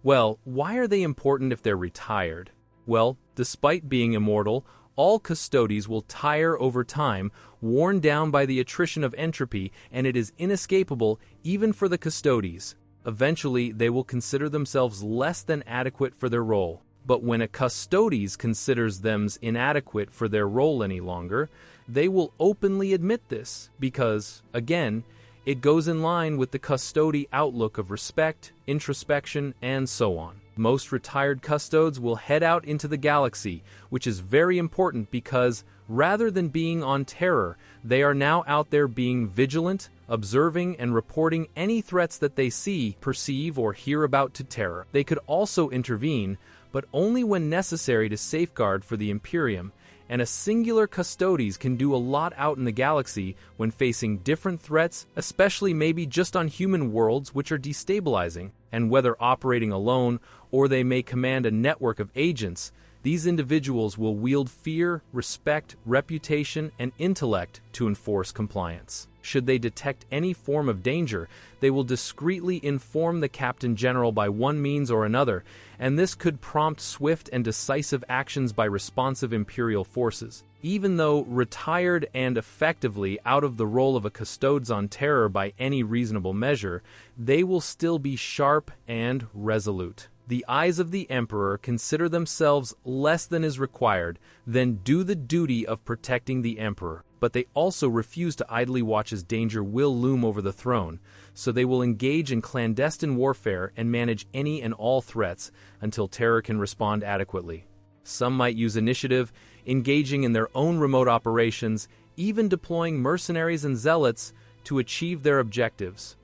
well, why are they important if they're retired? Well, despite being immortal, all Custodes will tire over time, worn down by the attrition of entropy, and it is inescapable even for the Custodes. Eventually, they will consider themselves less than adequate for their role. But when a Custodes considers them inadequate for their role any longer, they will openly admit this because, again, it goes in line with the Custode outlook of respect, introspection, and so on. Most retired Custodes will head out into the galaxy, which is very important because, rather than being on terror, they are now out there being vigilant, observing, and reporting any threats that they see, perceive, or hear about to terror. They could also intervene, but only when necessary to safeguard for the Imperium, and a singular Custodes can do a lot out in the galaxy when facing different threats, especially maybe just on human worlds which are destabilizing, and whether operating alone or they may command a network of agents, these individuals will wield fear, respect, reputation, and intellect to enforce compliance. Should they detect any form of danger, they will discreetly inform the Captain General by one means or another, and this could prompt swift and decisive actions by responsive Imperial forces. Even though retired and effectively out of the role of a Custodes on terror by any reasonable measure, they will still be sharp and resolute. The eyes of the Emperor consider themselves less than is required, then do the duty of protecting the Emperor. But they also refuse to idly watch as danger will loom over the throne, so they will engage in clandestine warfare and manage any and all threats until terror can respond adequately. Some might use initiative, engaging in their own remote operations, even deploying mercenaries and zealots to achieve their objectives,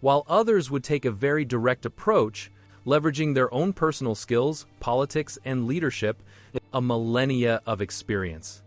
while others would take a very direct approach, leveraging their own personal skills, politics, and leadership, a millennia of experience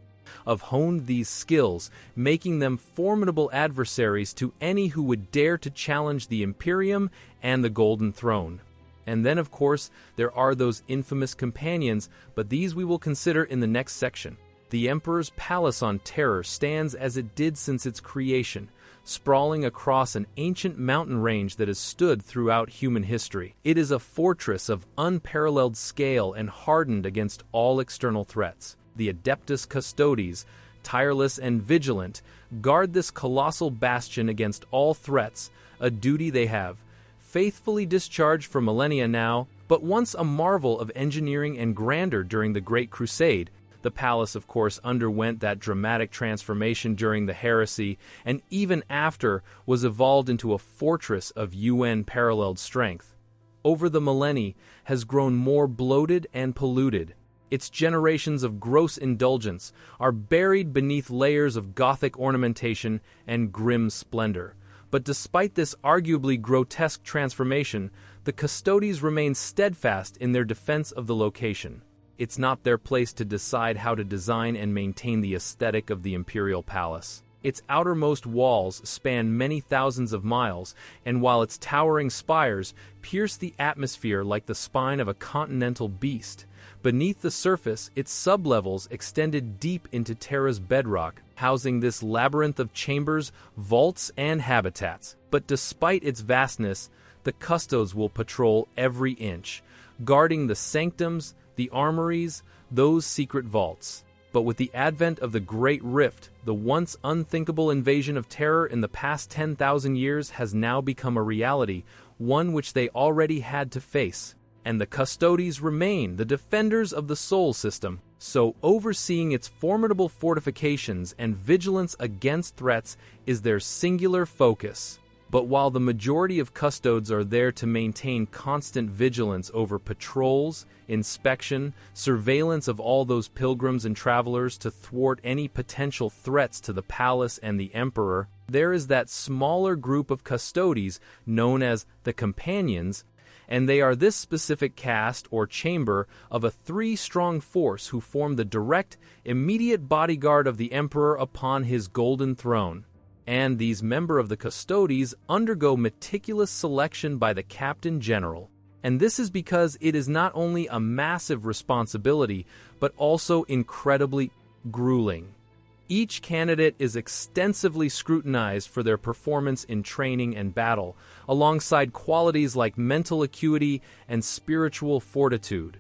have honed these skills, making them formidable adversaries to any who would dare to challenge the Imperium and the Golden Throne. And then, of course, there are those infamous companions, but these we will consider in the next section. The Emperor's Palace on Terror stands as it did since its creation, sprawling across an ancient mountain range that has stood throughout human history. It is a fortress of unparalleled scale and hardened against all external threats. The Adeptus Custodes, tireless and vigilant, guard this colossal bastion against all threats, a duty they have faithfully discharged for millennia now, but once a marvel of engineering and grandeur during the Great Crusade. The palace, of course, underwent that dramatic transformation during the heresy, and even after was evolved into a fortress of UN-paralleled strength. Over the millennia, has grown more bloated and polluted. Its generations of gross indulgence are buried beneath layers of Gothic ornamentation and grim splendor. But despite this arguably grotesque transformation, the Custodes remain steadfast in their defense of the location. It's not their place to decide how to design and maintain the aesthetic of the Imperial Palace. Its outermost walls span many thousands of miles, and while its towering spires pierce the atmosphere like the spine of a continental beast, beneath the surface, its sublevels extended deep into Terra's bedrock, housing this labyrinth of chambers, vaults, and habitats. But despite its vastness, the Custodes will patrol every inch, guarding the sanctums, the armories, those secret vaults. But with the advent of the Great Rift, the once unthinkable invasion of terror in the past 10,000 years has now become a reality, one which they already had to face. And the Custodes remain the defenders of the Sol system, So overseeing its formidable fortifications and vigilance against threats is their singular focus. But while the majority of custodes are there to maintain constant vigilance over patrols, inspection, surveillance of all those pilgrims and travelers to thwart any potential threats to the palace and the emperor, there is that smaller group of custodes known as the Companions, and they are this specific caste or chamber of a three-strong force who form the direct, immediate bodyguard of the emperor upon his golden throne. And these members of the Custodes undergo meticulous selection by the Captain General. And this is because it is not only a massive responsibility, but also incredibly grueling. Each candidate is extensively scrutinized for their performance in training and battle, alongside qualities like mental acuity and spiritual fortitude.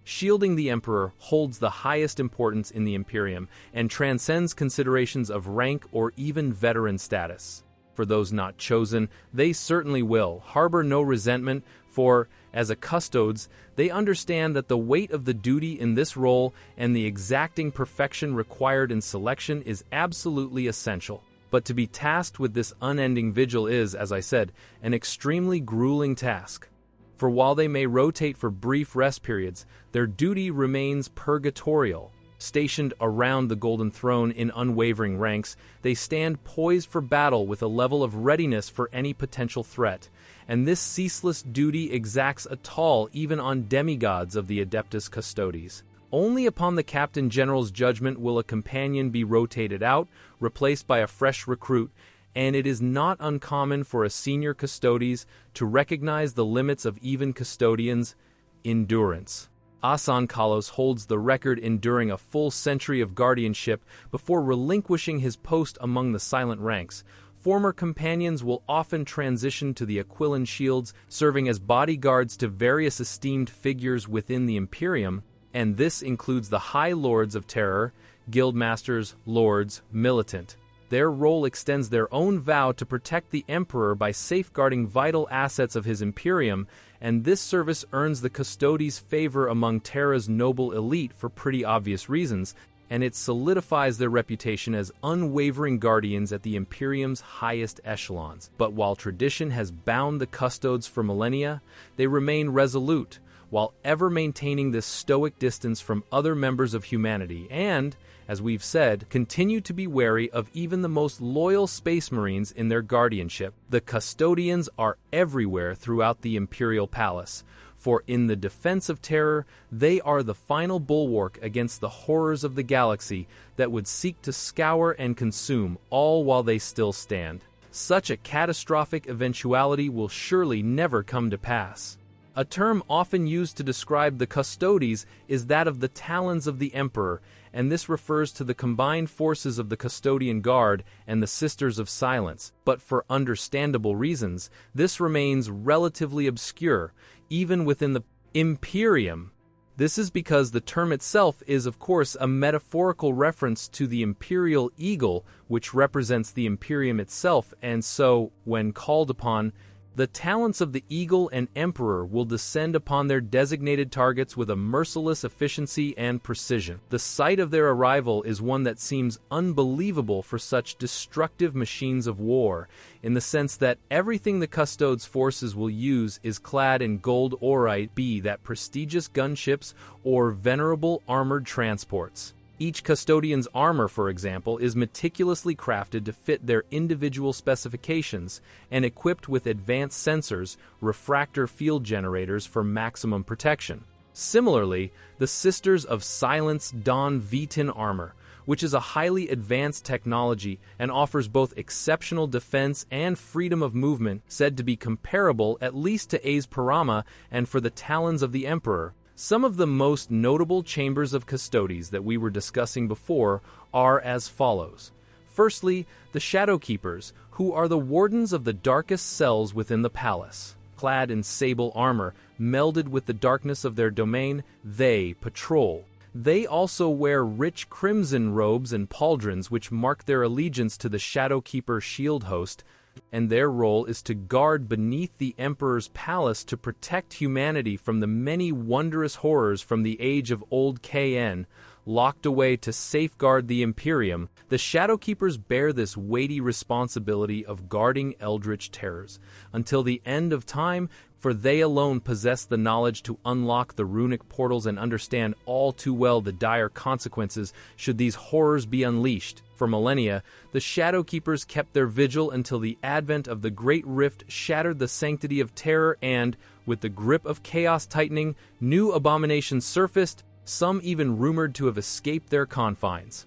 Shielding the emperor holds the highest importance in the Imperium and transcends considerations of rank or even veteran status. For those not chosen, they certainly will harbor no resentment, for, as a custodes, they understand that the weight of the duty in this role and the exacting perfection required in selection is absolutely essential. But to be tasked with this unending vigil is, as I said, an extremely grueling task. For while they may rotate for brief rest periods, their duty remains purgatorial. Stationed around the Golden Throne in unwavering ranks, they stand poised for battle with a level of readiness for any potential threat, and this ceaseless duty exacts a toll even on demigods of the Adeptus Custodes. Only upon the Captain General's judgment will a companion be rotated out, replaced by a fresh recruit, and it is not uncommon for a senior Custodes to recognize the limits of even custodians' endurance. Asan Kalos holds the record, enduring a full century of guardianship before relinquishing his post among the silent ranks. Former companions will often transition to the Aquilan Shields, serving as bodyguards to various esteemed figures within the Imperium, and this includes the High Lords of Terror, Guildmasters, Lords, Militant. Their role extends their own vow to protect the Emperor by safeguarding vital assets of his Imperium, and this service earns the Custodes' favor among Terra's noble elite for pretty obvious reasons, and it solidifies their reputation as unwavering guardians at the Imperium's highest echelons. But while tradition has bound the Custodes for millennia, they remain resolute, while ever maintaining this stoic distance from other members of humanity and, as we've said, continue to be wary of even the most loyal Space Marines in their guardianship. The Custodians are everywhere throughout the Imperial Palace, for in the defense of Terror, they are the final bulwark against the horrors of the galaxy that would seek to scour and consume all while they still stand. Such a catastrophic eventuality will surely never come to pass. A term often used to describe the Custodes is that of the Talons of the Emperor, and this refers to the combined forces of the Custodian Guard and the Sisters of Silence. But for understandable reasons, this remains relatively obscure, even within the Imperium. This is because the term itself is, of course, a metaphorical reference to the imperial eagle, which represents the Imperium itself, and so, when called upon, the talents of the eagle and emperor will descend upon their designated targets with a merciless efficiency and precision. The sight of their arrival is one that seems unbelievable for such destructive machines of war, in the sense that everything the Custodes forces will use is clad in gold aurite, be that prestigious gunships or venerable armored transports. Each Custodian's armor, for example, is meticulously crafted to fit their individual specifications and equipped with advanced sensors, refractor field generators for maximum protection. Similarly, the Sisters of Silence don V10 armor, which is a highly advanced technology and offers both exceptional defense and freedom of movement, said to be comparable at least to Aes Parama and for the Talons of the Emperor. Some of the most notable chambers of Custodes that we were discussing before are as follows. Firstly, the Shadowkeepers, who are the wardens of the darkest cells within the palace. Clad in sable armor, melded with the darkness of their domain, they patrol. They also wear rich crimson robes and pauldrons which mark their allegiance to the Shadowkeeper shield host, and their role is to guard beneath the Emperor's palace to protect humanity from the many wondrous horrors from the age of old KN, locked away to safeguard the Imperium, the Shadowkeepers bear this weighty responsibility of guarding eldritch terrors until the end of time, for they alone possess the knowledge to unlock the runic portals and understand all too well the dire consequences should these horrors be unleashed. For millennia, the Shadowkeepers kept their vigil until the advent of the Great Rift shattered the sanctity of terror and, with the grip of chaos tightening, new abominations surfaced, some even rumored to have escaped their confines.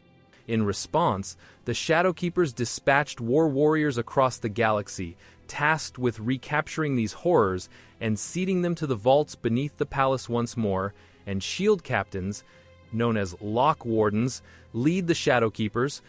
In response, the Shadowkeepers dispatched war warriors across the galaxy, tasked with recapturing these horrors and seeding them to the vaults beneath the palace once more, and shield captains, known as Lock Wardens, lead the Shadowkeepers,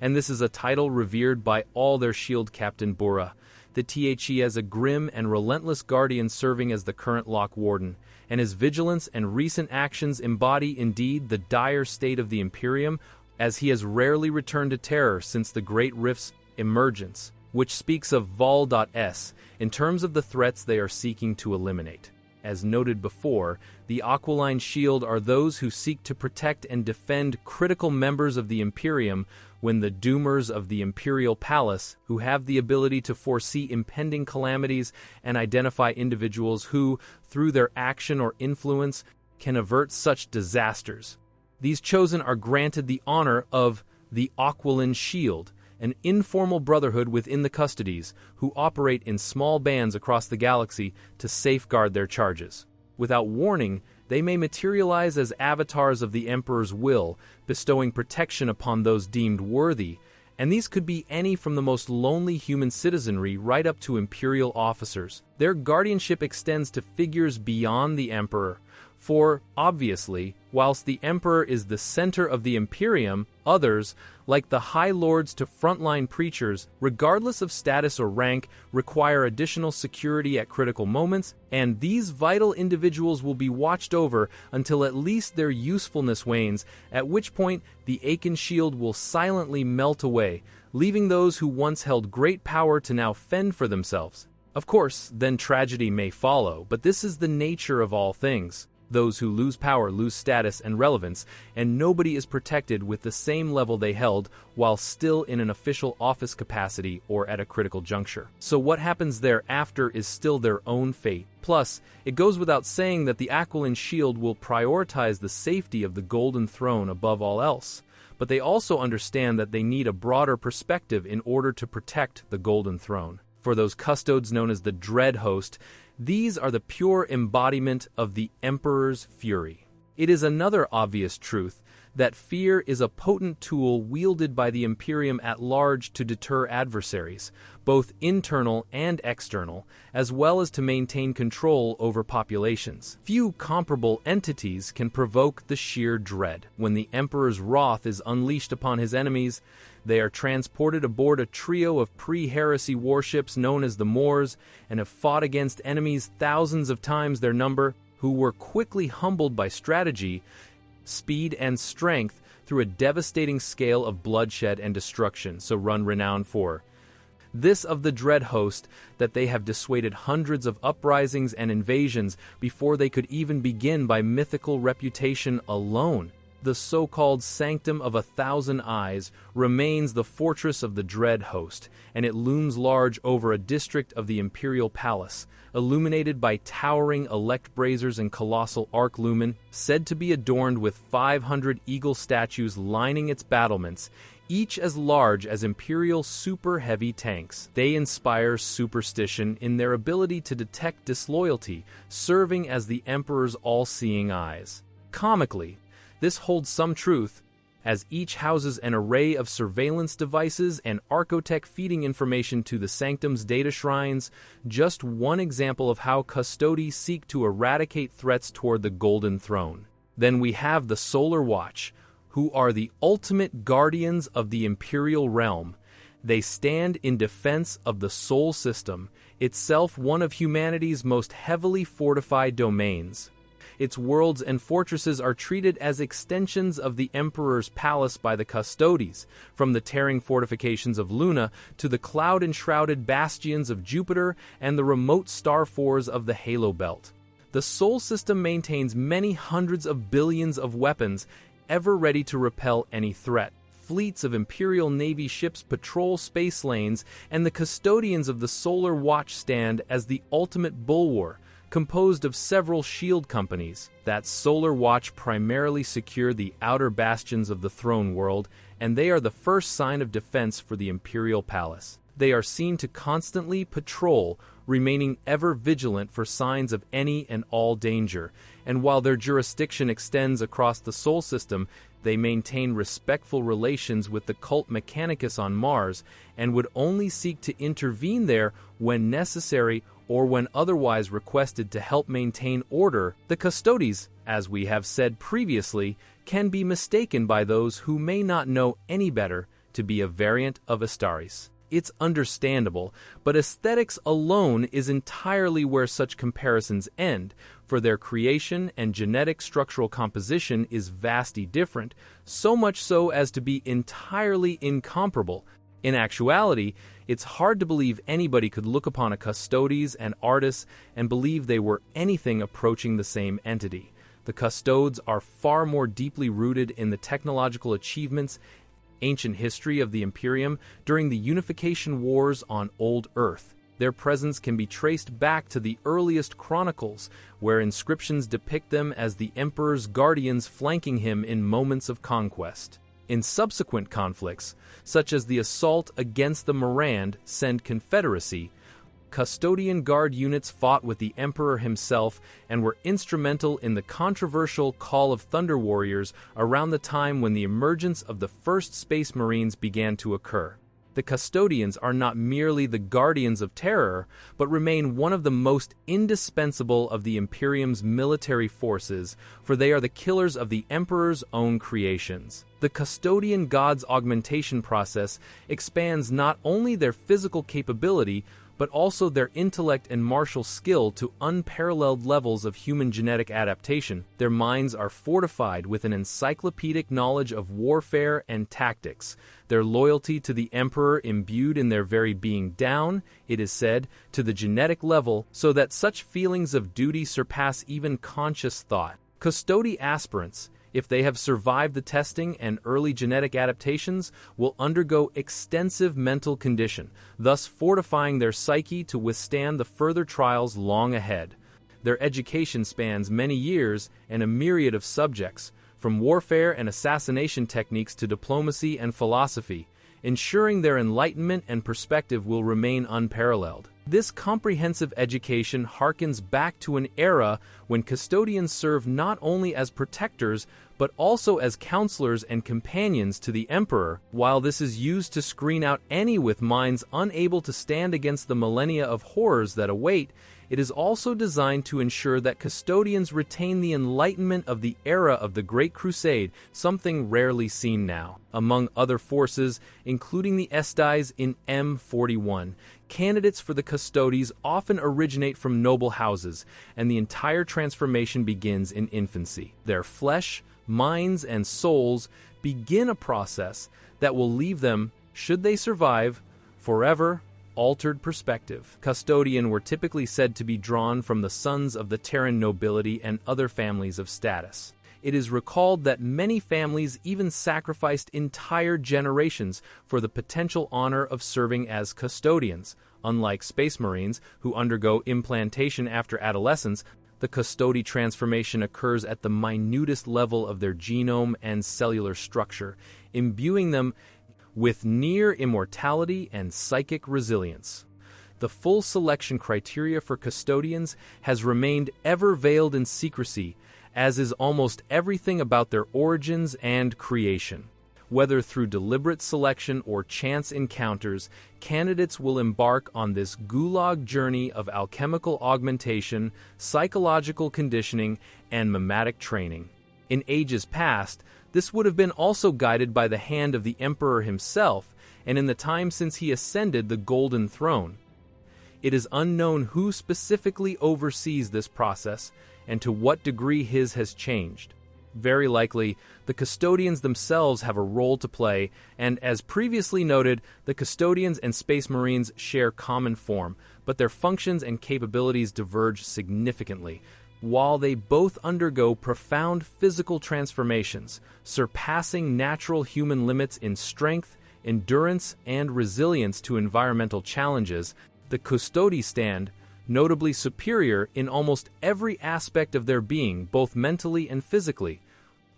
and this is a title revered by all their shield captain Bura, the The as a grim and relentless guardian serving as the current Lock Warden, and his vigilance and recent actions embody indeed the dire state of the Imperium, as he has rarely returned to terror since the Great Rift's emergence, which speaks of Vol.S in terms of the threats they are seeking to eliminate. As noted before, the Aquiline Shield are those who seek to protect and defend critical members of the Imperium when the Doomers of the Imperial Palace, who have the ability to foresee impending calamities and identify individuals who, through their action or influence, can avert such disasters. These chosen are granted the honor of the Aquiline Shield, an informal brotherhood within the Custodians who operate in small bands across the galaxy to safeguard their charges. Without warning, they may materialize as avatars of the Emperor's will, bestowing protection upon those deemed worthy, and these could be any from the most lonely human citizenry right up to Imperial officers. Their guardianship extends to figures beyond the Emperor, for, obviously, whilst the Emperor is the center of the Imperium, others, like the High Lords to frontline preachers, regardless of status or rank, require additional security at critical moments, and these vital individuals will be watched over until at least their usefulness wanes, at which point the Akin Shield will silently melt away, leaving those who once held great power to now fend for themselves. Of course, then tragedy may follow, but this is the nature of all things. Those who lose power lose status and relevance, and nobody is protected with the same level they held while still in an official office capacity or at a critical juncture. So what happens thereafter is still their own fate. Plus, it goes without saying that the Aquiline Shield will prioritize the safety of the Golden Throne above all else. But they also understand that they need a broader perspective in order to protect the Golden Throne. For those custodes known as the Dread Host, these are the pure embodiment of the Emperor's fury. It is another obvious truth that fear is a potent tool wielded by the Imperium at large to deter adversaries, both internal and external, as well as to maintain control over populations. Few comparable entities can provoke the sheer dread. When the Emperor's wrath is unleashed upon his enemies, they are transported aboard a trio of pre-heresy warships known as the Moors and have fought against enemies thousands of times their number, who were quickly humbled by strategy, speed, and strength through a devastating scale of bloodshed and destruction, so run renowned for. This of the Dread Host, that they have dissuaded hundreds of uprisings and invasions before they could even begin by mythical reputation alone. The so-called Sanctum of 1,000 Eyes remains the fortress of the Dread Host, and it looms large over a district of the Imperial Palace, illuminated by towering elect braziers and colossal arc lumen, said to be adorned with 500 eagle statues lining its battlements, each as large as Imperial super-heavy tanks. They inspire superstition in their ability to detect disloyalty, serving as the Emperor's all-seeing eyes. Comically, this holds some truth, as each houses an array of surveillance devices and Archotech feeding information to the Sanctum's data shrines, just one example of how Custodians seek to eradicate threats toward the Golden Throne. Then we have the Solar Watch, who are the ultimate guardians of the Imperial realm. They stand in defense of the Sol System, itself one of humanity's most heavily fortified domains. Its worlds and fortresses are treated as extensions of the Emperor's palace by the Custodians, from the tearing fortifications of Luna to the cloud-enshrouded bastions of Jupiter and the remote star-fours of the Halo Belt. The Sol System maintains many hundreds of billions of weapons, ever ready to repel any threat. Fleets of Imperial Navy ships patrol space lanes, and the Custodians of the Solar Watch stand as the ultimate bulwark, composed of several shield companies. That Solar Watch primarily secure the outer bastions of the throne world, and they are the first sign of defense for the Imperial Palace. They are seen to constantly patrol, remaining ever vigilant for signs of any and all danger, and while their jurisdiction extends across the Sol system, they maintain respectful relations with the cult Mechanicus on Mars and would only seek to intervene there when necessary or when otherwise requested to help maintain order. The Custodes, as we have said previously, can be mistaken by those who may not know any better to be a variant of Astaris. It's understandable, but aesthetics alone is entirely where such comparisons end, for their creation and genetic structural composition is vastly different, so much so as to be entirely incomparable. In actuality, it's hard to believe anybody could look upon a Custodes and Artis and believe they were anything approaching the same entity. The Custodes are far more deeply rooted in the technological achievements ancient history of the Imperium during the unification wars on Old Earth. Their presence can be traced back to the earliest chronicles, where inscriptions depict them as the Emperor's guardians flanking him in moments of conquest. In subsequent conflicts, such as the assault against the Morand Send Confederacy, Custodian Guard units fought with the Emperor himself and were instrumental in the controversial Call of Thunder Warriors around the time when the emergence of the first Space Marines began to occur. The Custodians are not merely the guardians of terror, but remain one of the most indispensable of the Imperium's military forces, for they are the killers of the Emperor's own creations. The Custodian God's augmentation process expands not only their physical capability, but also their intellect and martial skill to unparalleled levels of human genetic adaptation. Their minds are fortified with an encyclopedic knowledge of warfare and tactics, their loyalty to the Emperor imbued in their very being down, it is said, to the genetic level, so that such feelings of duty surpass even conscious thought. Custodi aspirants, if they have survived the testing and early genetic adaptations, will undergo extensive mental condition, thus fortifying their psyche to withstand the further trials long ahead. Their education spans many years and a myriad of subjects, from warfare and assassination techniques to diplomacy and philosophy, ensuring their enlightenment and perspective will remain unparalleled. This comprehensive education harkens back to an era when custodians served not only as protectors, but also as counselors and companions to the Emperor. While this is used to screen out any with minds unable to stand against the millennia of horrors that await, it is also designed to ensure that custodians retain the enlightenment of the era of the Great Crusade, something rarely seen now. Among other forces, including the Estais in M41, candidates for the Custodes often originate from noble houses, and the entire transformation begins in infancy. Their flesh, minds, and souls begin a process that will leave them, should they survive, forever altered perspective. Custodian were typically said to be drawn from the sons of the Terran nobility and other families of status. It is recalled that many families even sacrificed entire generations for the potential honor of serving as custodians. Unlike Space Marines, who undergo implantation after adolescence, the Custodi transformation occurs at the minutest level of their genome and cellular structure, imbuing them with near immortality and psychic resilience. The full selection criteria for custodians has remained ever veiled in secrecy, as is almost everything about their origins and creation. Whether through deliberate selection or chance encounters, candidates will embark on this gulag journey of alchemical augmentation, psychological conditioning, and mimetic training. In ages past, this would have been also guided by the hand of the Emperor himself, and in the time since he ascended the Golden Throne. It is unknown who specifically oversees this process, and to what degree his has changed. Very likely, the Custodians themselves have a role to play, and as previously noted, the Custodians and Space Marines share common form, but their functions and capabilities diverge significantly. while they both undergo profound physical transformations, surpassing natural human limits in strength, endurance, and resilience to environmental challenges, the Custodes stand notably superior in almost every aspect of their being, both mentally and physically.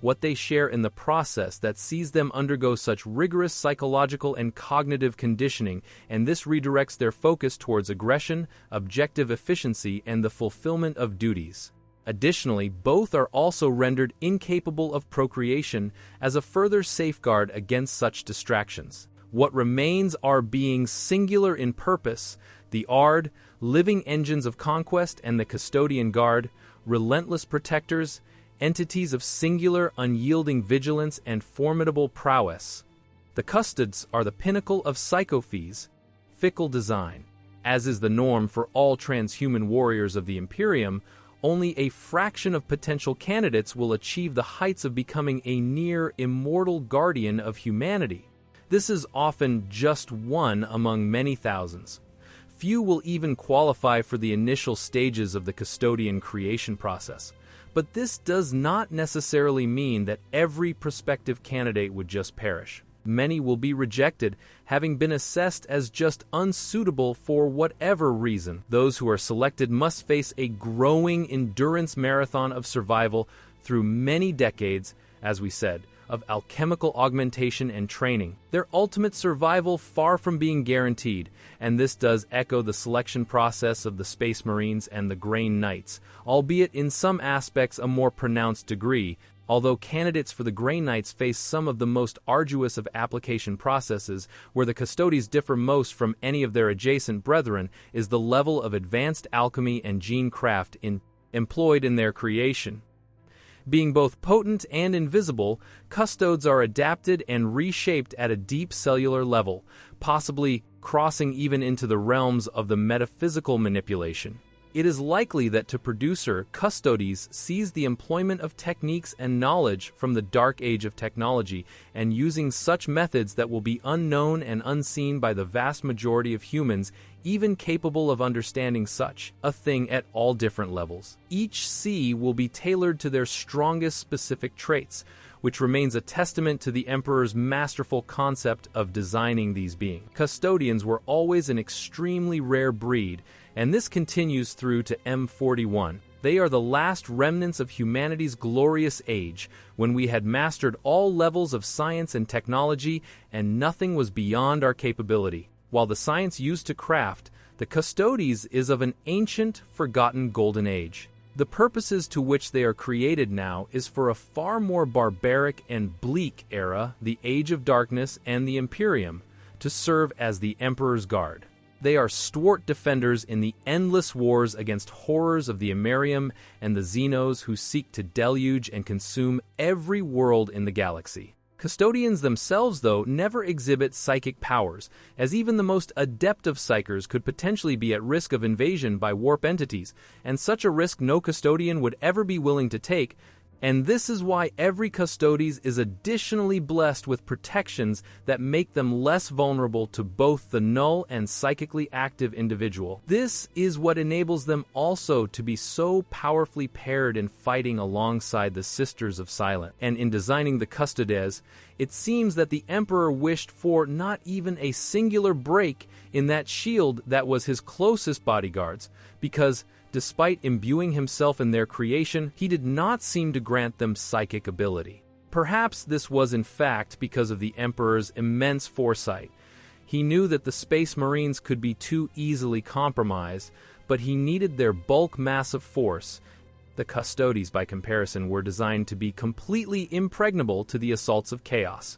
What they share in the process that sees them undergo such rigorous psychological and cognitive conditioning, and this redirects their focus towards aggression, objective efficiency, and the fulfillment of duties. Additionally, both are also rendered incapable of procreation as a further safeguard against such distractions. What remains are beings singular in purpose, the Ard, living engines of conquest, and the Custodian Guard, relentless protectors, entities of singular, unyielding vigilance and formidable prowess. The Custodes are the pinnacle of psychophies, fickle design. As is the norm for all transhuman warriors of the Imperium, only a fraction of potential candidates will achieve the heights of becoming a near immortal guardian of humanity. This is often just one among many thousands. Few will even qualify for the initial stages of the custodian creation process. But this does not necessarily mean that every prospective candidate would just perish. Many will be rejected, having been assessed as just unsuitable for whatever reason. Those who are selected must face a growing endurance marathon of survival through many decades, as we said, of alchemical augmentation and training. Their ultimate survival far from being guaranteed, and this does echo the selection process of the Space Marines and the Grain Knights, albeit in some aspects a more pronounced degree. Although candidates for the Grey Knights face some of the most arduous of application processes, where the Custodes differ most from any of their adjacent brethren is the level of advanced alchemy and gene craft employed in their creation. Being both potent and invisible, Custodes are adapted and reshaped at a deep cellular level, possibly crossing even into the realms of the metaphysical manipulation. It is likely that to producer, Custodes sees the employment of techniques and knowledge from the dark age of technology, and using such methods that will be unknown and unseen by the vast majority of humans, even capable of understanding such a thing at all different levels. Each C will be tailored to their strongest specific traits, which remains a testament to the Emperor's masterful concept of designing these beings. Custodians were always an extremely rare breed, and this continues through to M41. They are the last remnants of humanity's glorious age, when we had mastered all levels of science and technology, and nothing was beyond our capability. While the science used to craft, the Custodes is of an ancient, forgotten golden age. The purposes to which they are created now is for a far more barbaric and bleak era, the Age of Darkness and the Imperium, to serve as the Emperor's Guard. They are stalwart defenders in the endless wars against horrors of the Imperium and the Xenos who seek to deluge and consume every world in the galaxy. Custodians themselves, though, never exhibit psychic powers, as even the most adept of psychers could potentially be at risk of invasion by warp entities, and such a risk no custodian would ever be willing to take. And this is why every Custodes is additionally blessed with protections that make them less vulnerable to both the null and psychically active individual. This is what enables them also to be so powerfully paired in fighting alongside the Sisters of Silence. And in designing the Custodes, it seems that the Emperor wished for not even a singular break in that shield that was his closest bodyguards, because despite imbuing himself in their creation, he did not seem to grant them psychic ability. Perhaps this was in fact because of the Emperor's immense foresight. He knew that the Space Marines could be too easily compromised, but he needed their bulk mass of force. The Custodes, by comparison, were designed to be completely impregnable to the assaults of chaos.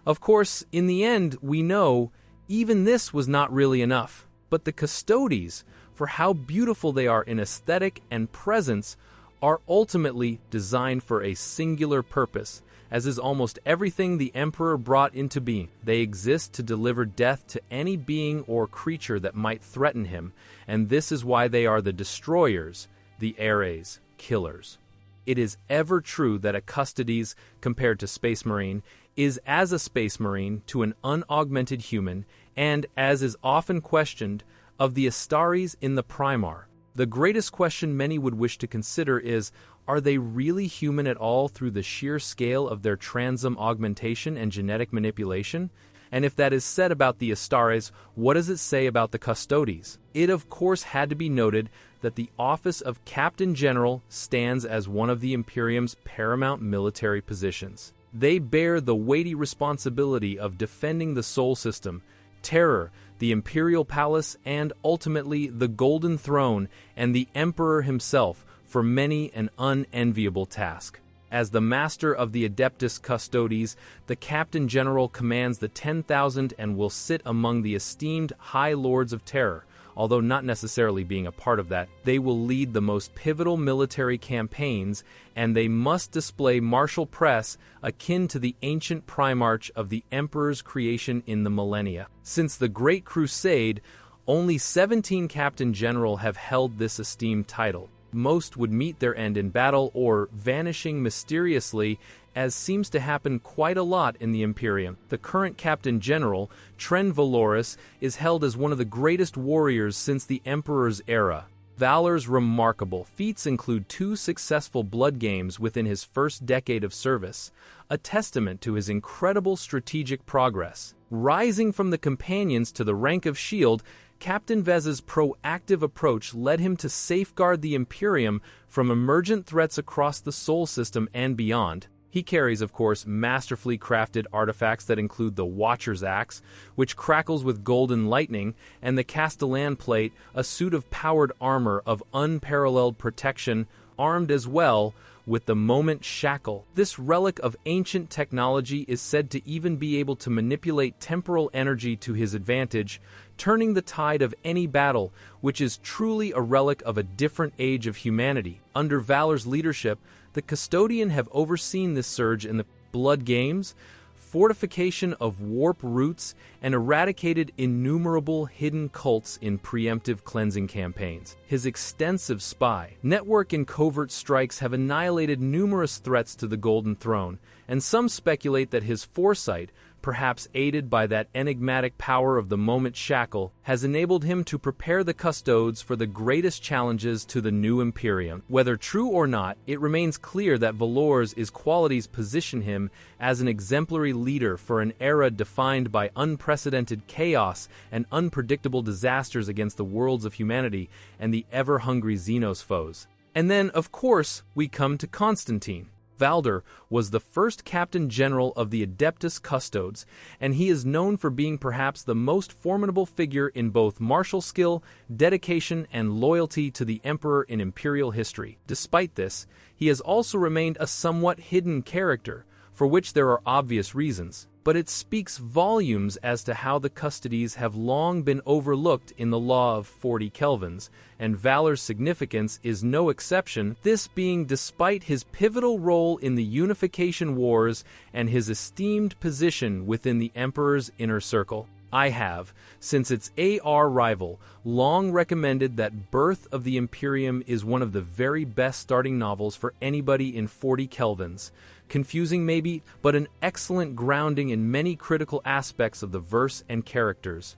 Of course, in the end, we know even this was not really enough, but the Custodes, for how beautiful they are in aesthetic and presence, are ultimately designed for a singular purpose, as is almost everything the Emperor brought into being. They exist to deliver death to any being or creature that might threaten him, and this is why they are the destroyers, the Ares, killers. It is ever true that a Custodes, compared to Space Marine, is as a Space Marine to an unaugmented human, and, as is often questioned, of the Astaris in the Primar. The greatest question many would wish to consider is, are they really human at all through the sheer scale of their transome augmentation and genetic manipulation? And if that is said about the Astares, what does it say about the Custodes? It of course had to be noted that the office of Captain General stands as one of the Imperium's paramount military positions. They bear the weighty responsibility of defending the Sol System, Terror, the Imperial Palace, and ultimately the Golden Throne and the Emperor himself, for many an unenviable task. As the master of the Adeptus Custodes, the Captain General commands the 10,000 and will sit among the esteemed High Lords of Terror. Although not necessarily being a part of that, they will lead the most pivotal military campaigns, and they must display martial press akin to the ancient Primarch of the Emperor's creation in the millennia. Since the Great Crusade, only 17 Captain General have held this esteemed title. Most would meet their end in battle or vanishing mysteriously, as seems to happen quite a lot in the Imperium. The current Captain General, Tren Valoris, is held as one of the greatest warriors since the Emperor's era. Valor's remarkable feats include 2 successful blood games within his first decade of service, a testament to his incredible strategic progress. Rising from the companions to the rank of Shield, Captain Vez's proactive approach led him to safeguard the Imperium from emergent threats across the Sol System and beyond. He carries, of course, masterfully crafted artifacts that include the Watcher's Axe, which crackles with golden lightning, and the Castellan Plate, a suit of powered armor of unparalleled protection, armed as well with the Moment Shackle. This relic of ancient technology is said to even be able to manipulate temporal energy to his advantage, turning the tide of any battle, which is truly a relic of a different age of humanity. Under Valor's leadership, the Custodian have overseen this surge in the blood games, fortification of warp routes, and eradicated innumerable hidden cults in preemptive cleansing campaigns. His extensive spy network and covert strikes have annihilated numerous threats to the Golden Throne, and some speculate that his foresight, perhaps aided by that enigmatic power of the Moment Shackle, has enabled him to prepare the Custodes for the greatest challenges to the new Imperium. Whether true or not, it remains clear that Valor's qualities position him as an exemplary leader for an era defined by unprecedented chaos and unpredictable disasters against the worlds of humanity and the ever-hungry Xenos foes. And then, of course, we come to Constantine. Valder was the first Captain General of the Adeptus Custodes, and he is known for being perhaps the most formidable figure in both martial skill, dedication, and loyalty to the Emperor in Imperial history. Despite this, he has also remained a somewhat hidden character, for which there are obvious reasons. But it speaks volumes as to how the Custodes have long been overlooked in the law of 40 Kelvins, and Valor's significance is no exception, this being despite his pivotal role in the Unification Wars and his esteemed position within the Emperor's inner circle. I have, since its AR rival, long recommended that Birth of the Imperium is one of the very best starting novels for anybody in 40 Kelvins. Confusing maybe, but an excellent grounding in many critical aspects of the verse and characters.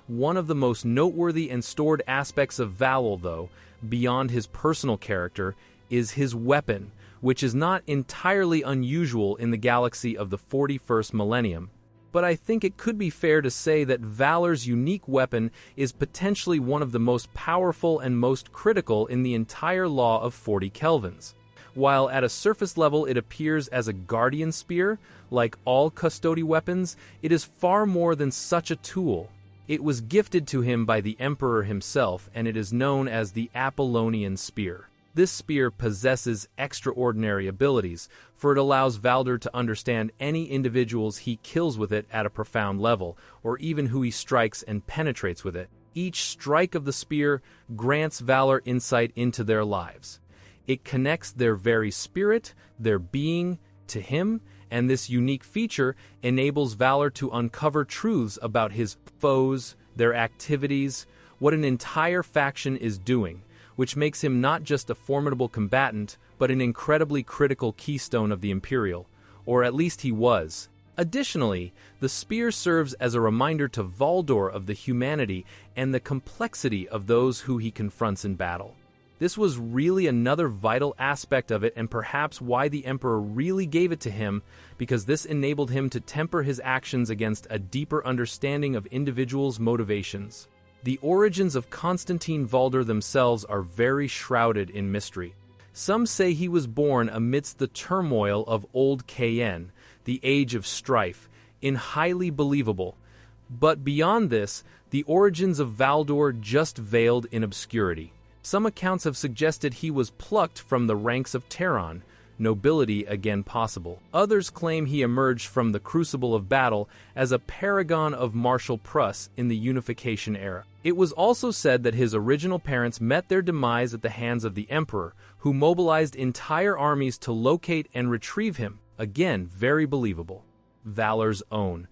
One of the most noteworthy and stored aspects of Valor, though, beyond his personal character, is his weapon, which is not entirely unusual in the galaxy of the 41st millennium. But I think it could be fair to say that Valor's unique weapon is potentially one of the most powerful and most critical in the entire law of 40 Kelvins. While at a surface level it appears as a guardian spear, like all Custodian weapons, it is far more than such a tool. It was gifted to him by the Emperor himself, and it is known as the Apollonian Spear. This spear possesses extraordinary abilities, for it allows Valder to understand any individuals he kills with it at a profound level, or even who he strikes and penetrates with it. Each strike of the spear grants Valor insight into their lives. It connects their very spirit, their being, to him, and this unique feature enables Valor to uncover truths about his foes, their activities, what an entire faction is doing, which makes him not just a formidable combatant, but an incredibly critical keystone of the Imperial, or at least he was. Additionally, the spear serves as a reminder to Valdor of the humanity and the complexity of those who he confronts in battle. This was really another vital aspect of it, and perhaps why the Emperor really gave it to him, because this enabled him to temper his actions against a deeper understanding of individuals' motivations. The origins of Constantine Valdor themselves are very shrouded in mystery. Some say he was born amidst the turmoil of Old KN, the age of strife, in highly believable. But beyond this, the origins of Valdor just veiled in obscurity. Some accounts have suggested he was plucked from the ranks of Terran, nobility again possible. Others claim he emerged from the crucible of battle as a paragon of martial Pruss in the Unification era. It was also said that his original parents met their demise at the hands of the Emperor, who mobilized entire armies to locate and retrieve him. Again, very believable. Valor's own.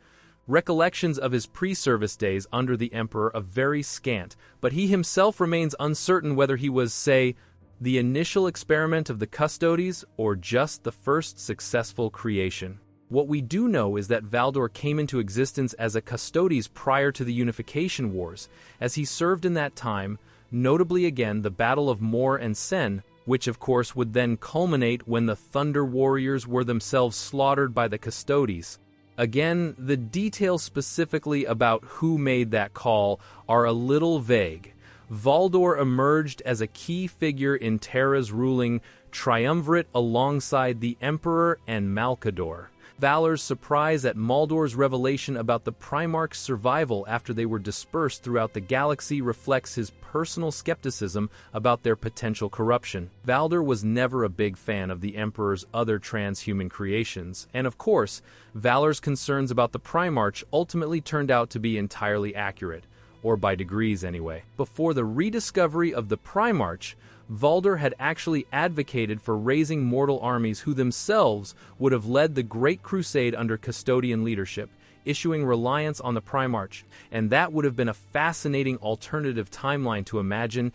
Recollections of his pre-service days under the Emperor are very scant, but he himself remains uncertain whether he was, say, the initial experiment of the Custodes or just the first successful creation. What we do know is that Valdor came into existence as a Custodes prior to the Unification Wars, as he served in that time, notably again the Battle of Mor and Sen, which of course would then culminate when the Thunder Warriors were themselves slaughtered by the Custodes. Again, the details specifically about who made that call are a little vague. Valdor emerged as a key figure in Terra's ruling triumvirate alongside the Emperor and Malcador. Valor's surprise at Maldor's revelation about the Primarch's survival after they were dispersed throughout the galaxy reflects his personal skepticism about their potential corruption. Valdor was never a big fan of the Emperor's other transhuman creations, and of course, Valor's concerns about the Primarch ultimately turned out to be entirely accurate, or by degrees anyway. Before the rediscovery of the Primarch, Valdor had actually advocated for raising mortal armies who themselves would have led the Great Crusade under Custodian leadership, issuing reliance on the Primarch, and that would have been a fascinating alternative timeline to imagine,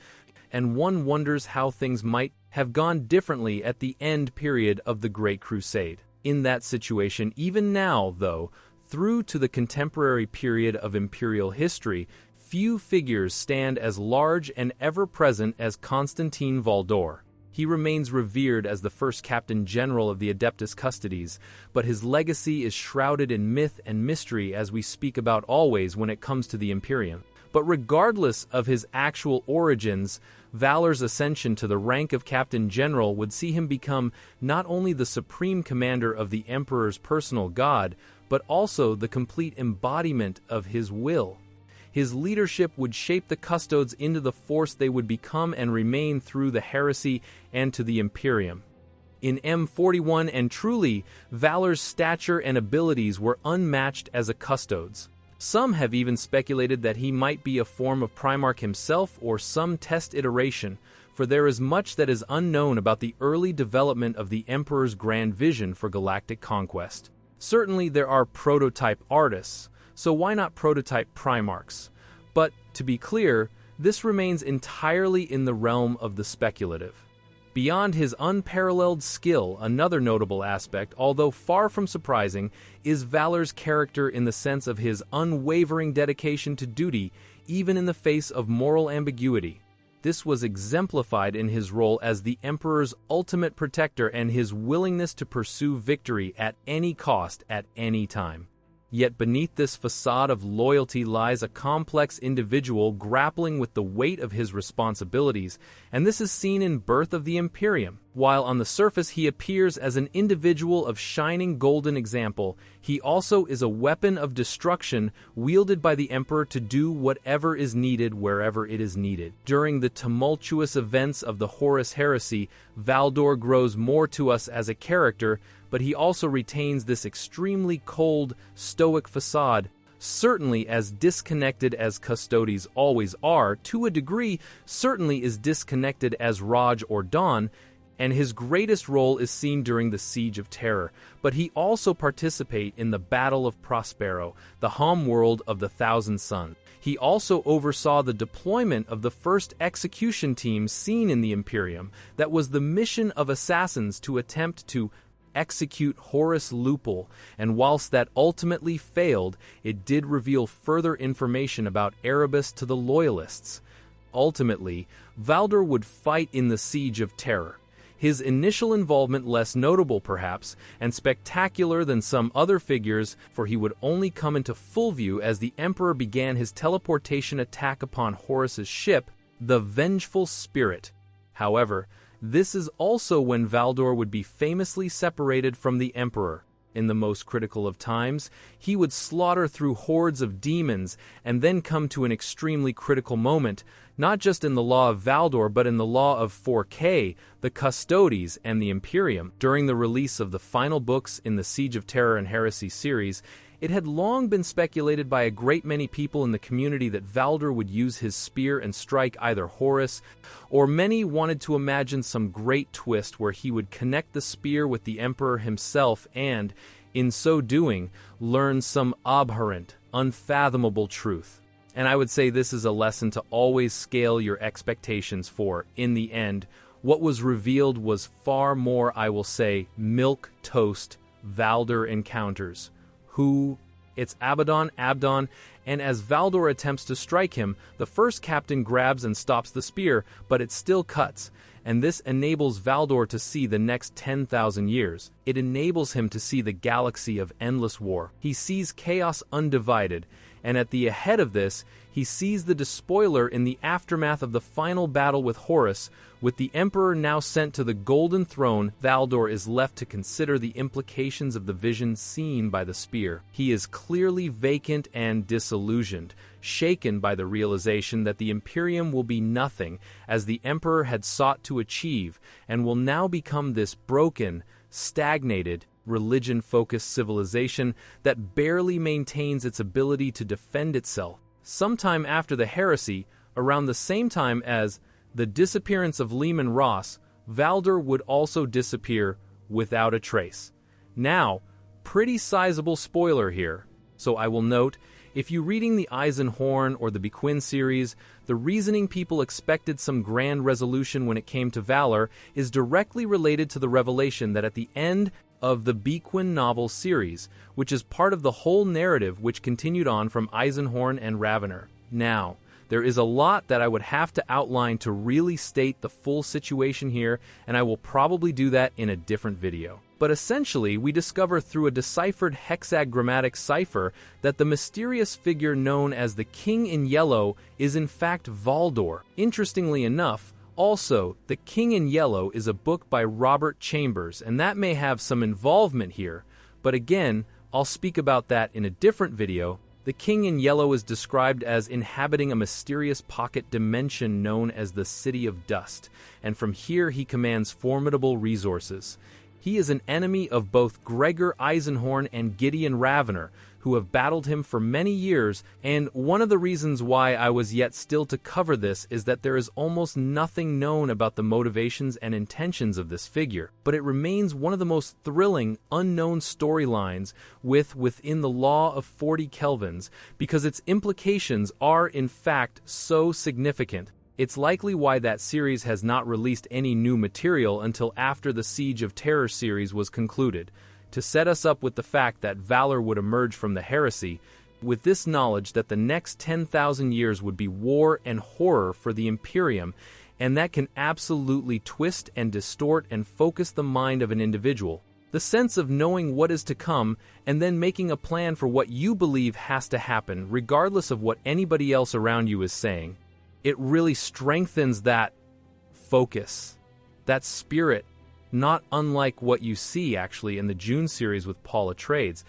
and one wonders how things might have gone differently at the end period of the Great Crusade. In that situation, even now, though, through to the contemporary period of Imperial history, few figures stand as large and ever-present as Constantine Valdor. He remains revered as the first Captain General of the Adeptus Custodes, but his legacy is shrouded in myth and mystery as we speak about always when it comes to the Imperium. But regardless of his actual origins, Valor's ascension to the rank of Captain General would see him become not only the supreme commander of the Emperor's personal god, but also the complete embodiment of his will. His leadership would shape the Custodes into the force they would become and remain through the heresy and to the Imperium. In M41 and truly, Valor's stature and abilities were unmatched as a Custodes. Some have even speculated that he might be a form of Primarch himself or some test iteration, for there is much that is unknown about the early development of the Emperor's grand vision for galactic conquest. Certainly there are prototype artists, so why not prototype Primarchs? But, to be clear, this remains entirely in the realm of the speculative. Beyond his unparalleled skill, another notable aspect, although far from surprising, is Valor's character in the sense of his unwavering dedication to duty, even in the face of moral ambiguity. This was exemplified in his role as the Emperor's ultimate protector and his willingness to pursue victory at any cost at any time. Yet beneath this facade of loyalty lies a complex individual grappling with the weight of his responsibilities, and this is seen in Birth of the Imperium. While on the surface he appears as an individual of shining golden example, he also is a weapon of destruction wielded by the Emperor to do whatever is needed wherever it is needed. During the tumultuous events of the Horus Heresy, Valdor grows more to us as a character, but he also retains this extremely cold, stoic facade, certainly as disconnected as Custodes always are, to a degree, certainly as disconnected as Raj or Dawn, and his greatest role is seen during the Siege of Terror, but he also participates in the Battle of Prospero, the home world of the Thousand Suns. He also oversaw the deployment of the first execution team seen in the Imperium, that was the mission of assassins to attempt to execute Horus Lupercal, and whilst that ultimately failed, it did reveal further information about Erebus to the Loyalists. Ultimately, Valdor would fight in the Siege of Terror. His initial involvement less notable perhaps, and spectacular than some other figures, for he would only come into full view as the Emperor began his teleportation attack upon Horus's ship, the Vengeful Spirit. However, this is also when Valdor would be famously separated from the Emperor. In the most critical of times, he would slaughter through hordes of demons and then come to an extremely critical moment, not just in the Law of Valdor but in the Law of 4K, the Custodes, and the Imperium. During the release of the final books in the Siege of Terror and Heresy series, it had long been speculated by a great many people in the community that Valdor would use his spear and strike either Horus, or many wanted to imagine some great twist where he would connect the spear with the Emperor himself and, in so doing, learn some abhorrent, unfathomable truth. And I would say this is a lesson to always scale your expectations for, in the end, what was revealed was far more, I will say, milquetoast Valdor encounters. It's Abadon, and as Valdor attempts to strike him, the first captain grabs and stops the spear, but it still cuts, and this enables Valdor to see the next 10,000 years. It enables him to see the galaxy of endless war. He sees chaos undivided, and at the head of this, he sees the despoiler in the aftermath of the final battle with Horus. With the Emperor now sent to the Golden Throne, Valdor is left to consider the implications of the vision seen by the spear. He is clearly vacant and disillusioned, shaken by the realization that the Imperium will be nothing, as the Emperor had sought to achieve, and will now become this broken, stagnated, religion-focused civilization that barely maintains its ability to defend itself. Sometime after the heresy, around the same time as the disappearance of Lehman Ross, Valdor would also disappear without a trace. Now, pretty sizable spoiler here, so I will note, if you're reading the Eisenhorn or the Bequin series, the reasoning people expected some grand resolution when it came to Valor is directly related to the revelation that at the end of the Bequin novel series, which is part of the whole narrative which continued on from Eisenhorn and Ravener. Now, there is a lot that I would have to outline to really state the full situation here, and I will probably do that in a different video. But essentially, we discover through a deciphered hexagrammatic cipher that the mysterious figure known as the King in Yellow is in fact Valdor. Interestingly enough, also, The King in Yellow is a book by Robert Chambers, and that may have some involvement here, but again, I'll speak about that in a different video. The King in Yellow is described as inhabiting a mysterious pocket dimension known as the City of Dust, and from here he commands formidable resources. He is an enemy of both Gregor Eisenhorn and Gideon Ravener, who have battled him for many years, and one of the reasons why I was yet still to cover this is that there is almost nothing known about the motivations and intentions of this figure, but it remains one of the most thrilling, unknown storylines within the Law of 40 Kelvins, because its implications are in fact so significant. It's likely why that series has not released any new material until after the Siege of Terror series was concluded, to set us up with the fact that Valor would emerge from the heresy, with this knowledge that the next 10,000 years would be war and horror for the Imperium, and that can absolutely twist and distort and focus the mind of an individual. The sense of knowing what is to come and then making a plan for what you believe has to happen, regardless of what anybody else around you is saying. It really strengthens that focus, that spirit, not unlike what you see actually in the June series with Paul Atreides.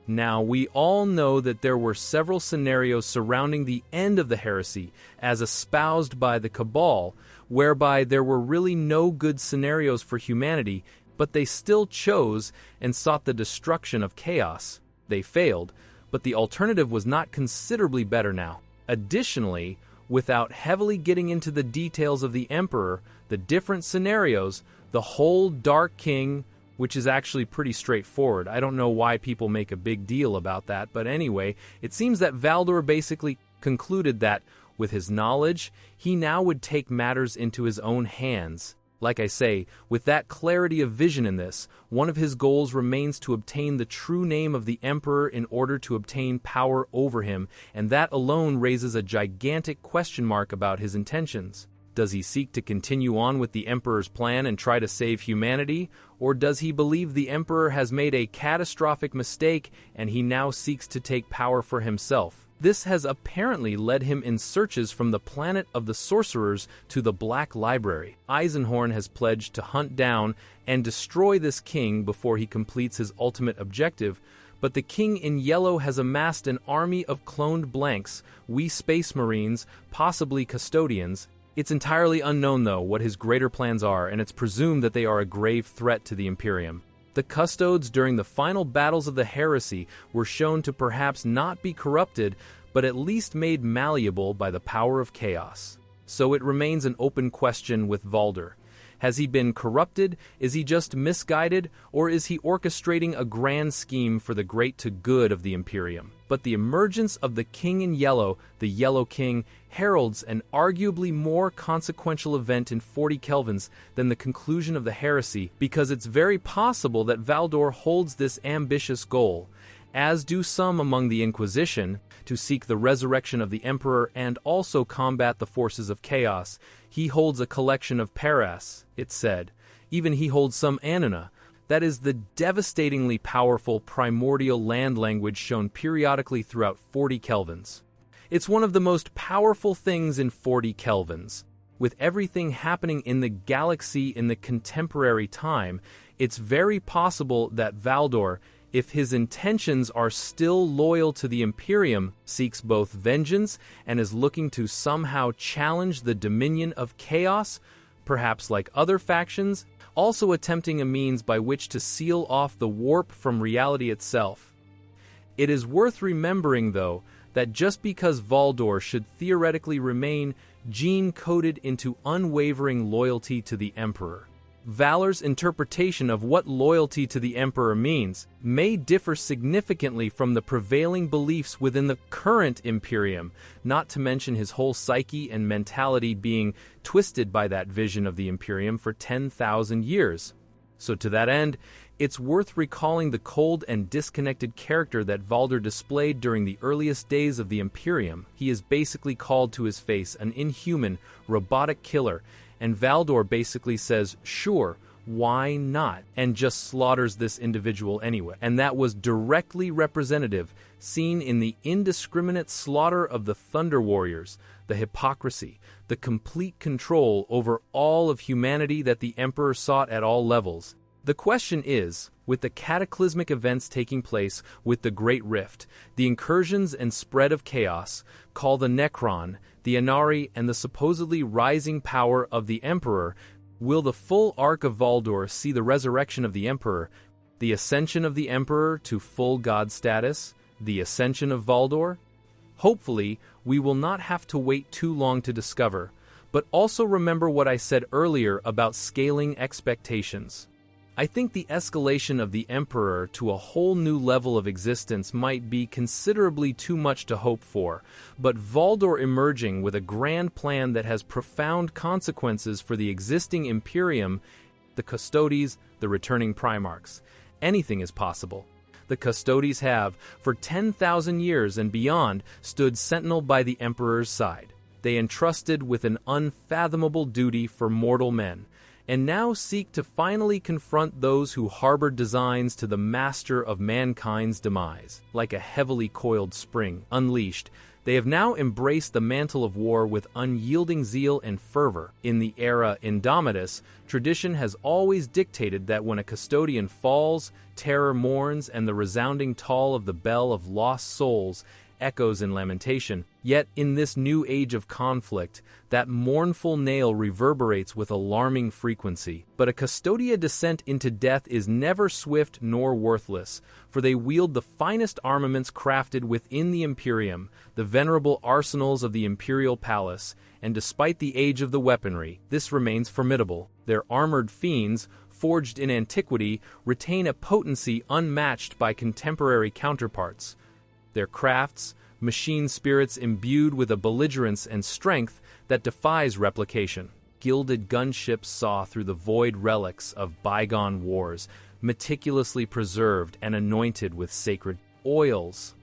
Now, we all know that there were several scenarios surrounding the end of the heresy as espoused by the Cabal, whereby there were really no good scenarios for humanity, but they still chose and sought the destruction of chaos. They failed, but the alternative was not considerably better now. Additionally, without heavily getting into the details of the Emperor, the different scenarios, the whole Dark King, which is actually pretty straightforward. I don't know why people make a big deal about that, but anyway, it seems that Valdor basically concluded that, with his knowledge, he now would take matters into his own hands. Like I say, with that clarity of vision in this, one of his goals remains to obtain the true name of the Emperor in order to obtain power over him, and that alone raises a gigantic question mark about his intentions. Does he seek to continue on with the Emperor's plan and try to save humanity, or does he believe the Emperor has made a catastrophic mistake and he now seeks to take power for himself? This has apparently led him in searches from the planet of the sorcerers to the Black Library. Eisenhorn has pledged to hunt down and destroy this king before he completes his ultimate objective, but the King in Yellow has amassed an army of cloned blanks, we Space Marines, possibly Custodians. It's entirely unknown, though, what his greater plans are, and it's presumed that they are a grave threat to the Imperium. The Custodes during the final battles of the heresy were shown to perhaps not be corrupted, but at least made malleable by the power of chaos. So it remains an open question with Valder. Has he been corrupted? Is he just misguided? Or is he orchestrating a grand scheme for the greater good of the Imperium? But the emergence of the King in Yellow, the Yellow King, heralds an arguably more consequential event in 40 Kelvins than the conclusion of the heresy, because it's very possible that Valdor holds this ambitious goal, as do some among the Inquisition, to seek the resurrection of the Emperor and also combat the forces of chaos. He holds a collection of Paras, it's said. Even he holds some Anuna. That is the devastatingly powerful primordial land language shown periodically throughout 40 Kelvins. It's one of the most powerful things in 40 Kelvins. With everything happening in the galaxy in the contemporary time, it's very possible that Valdor, if his intentions are still loyal to the Imperium, seeks both vengeance and is looking to somehow challenge the dominion of chaos, perhaps like other factions, also attempting a means by which to seal off the warp from reality itself. It is worth remembering, though, that just because Valdor should theoretically remain gene-coded into unwavering loyalty to the Emperor, Valor's interpretation of what loyalty to the Emperor means may differ significantly from the prevailing beliefs within the current Imperium, not to mention his whole psyche and mentality being twisted by that vision of the Imperium for 10,000 years. So to that end, it's worth recalling the cold and disconnected character that Valder displayed during the earliest days of the Imperium. He is basically called to his face an inhuman, robotic killer, and Valdor basically says, sure, why not? And just slaughters this individual anyway. And that was directly representative, seen in the indiscriminate slaughter of the Thunder Warriors, the hypocrisy, the complete control over all of humanity that the Emperor sought at all levels. The question is, with the cataclysmic events taking place with the Great Rift, the incursions and spread of chaos, call the Necron, the Inari, and the supposedly rising power of the Emperor, will the full arc of Valdor see the resurrection of the Emperor, the ascension of the Emperor to full god status, the ascension of Valdor? Hopefully, we will not have to wait too long to discover, but also remember what I said earlier about scaling expectations. I think the escalation of the Emperor to a whole new level of existence might be considerably too much to hope for, but Valdor emerging with a grand plan that has profound consequences for the existing Imperium, the Custodes, the returning Primarchs. Anything is possible. The Custodes have, for 10,000 years and beyond, stood sentinel by the Emperor's side. They entrusted with an unfathomable duty for mortal men, and now seek to finally confront those who harbor designs to the master of mankind's demise. Like a heavily coiled spring, unleashed, they have now embraced the mantle of war with unyielding zeal and fervor. In the era Indomitus, tradition has always dictated that when a custodian falls, terror mourns, and the resounding toll of the bell of lost souls echoes in lamentation. Yet in this new age of conflict, that mournful knell reverberates with alarming frequency. But a Custodia descent into death is never swift nor worthless, for they wield the finest armaments crafted within the Imperium, the venerable arsenals of the Imperial Palace, and despite the age of the weaponry, this remains formidable. Their armored fiends, forged in antiquity, retain a potency unmatched by contemporary counterparts. Their crafts, machine spirits imbued with a belligerence and strength that defies replication. gilded gunships saw through the void relics of bygone wars, meticulously preserved and anointed with sacred oils.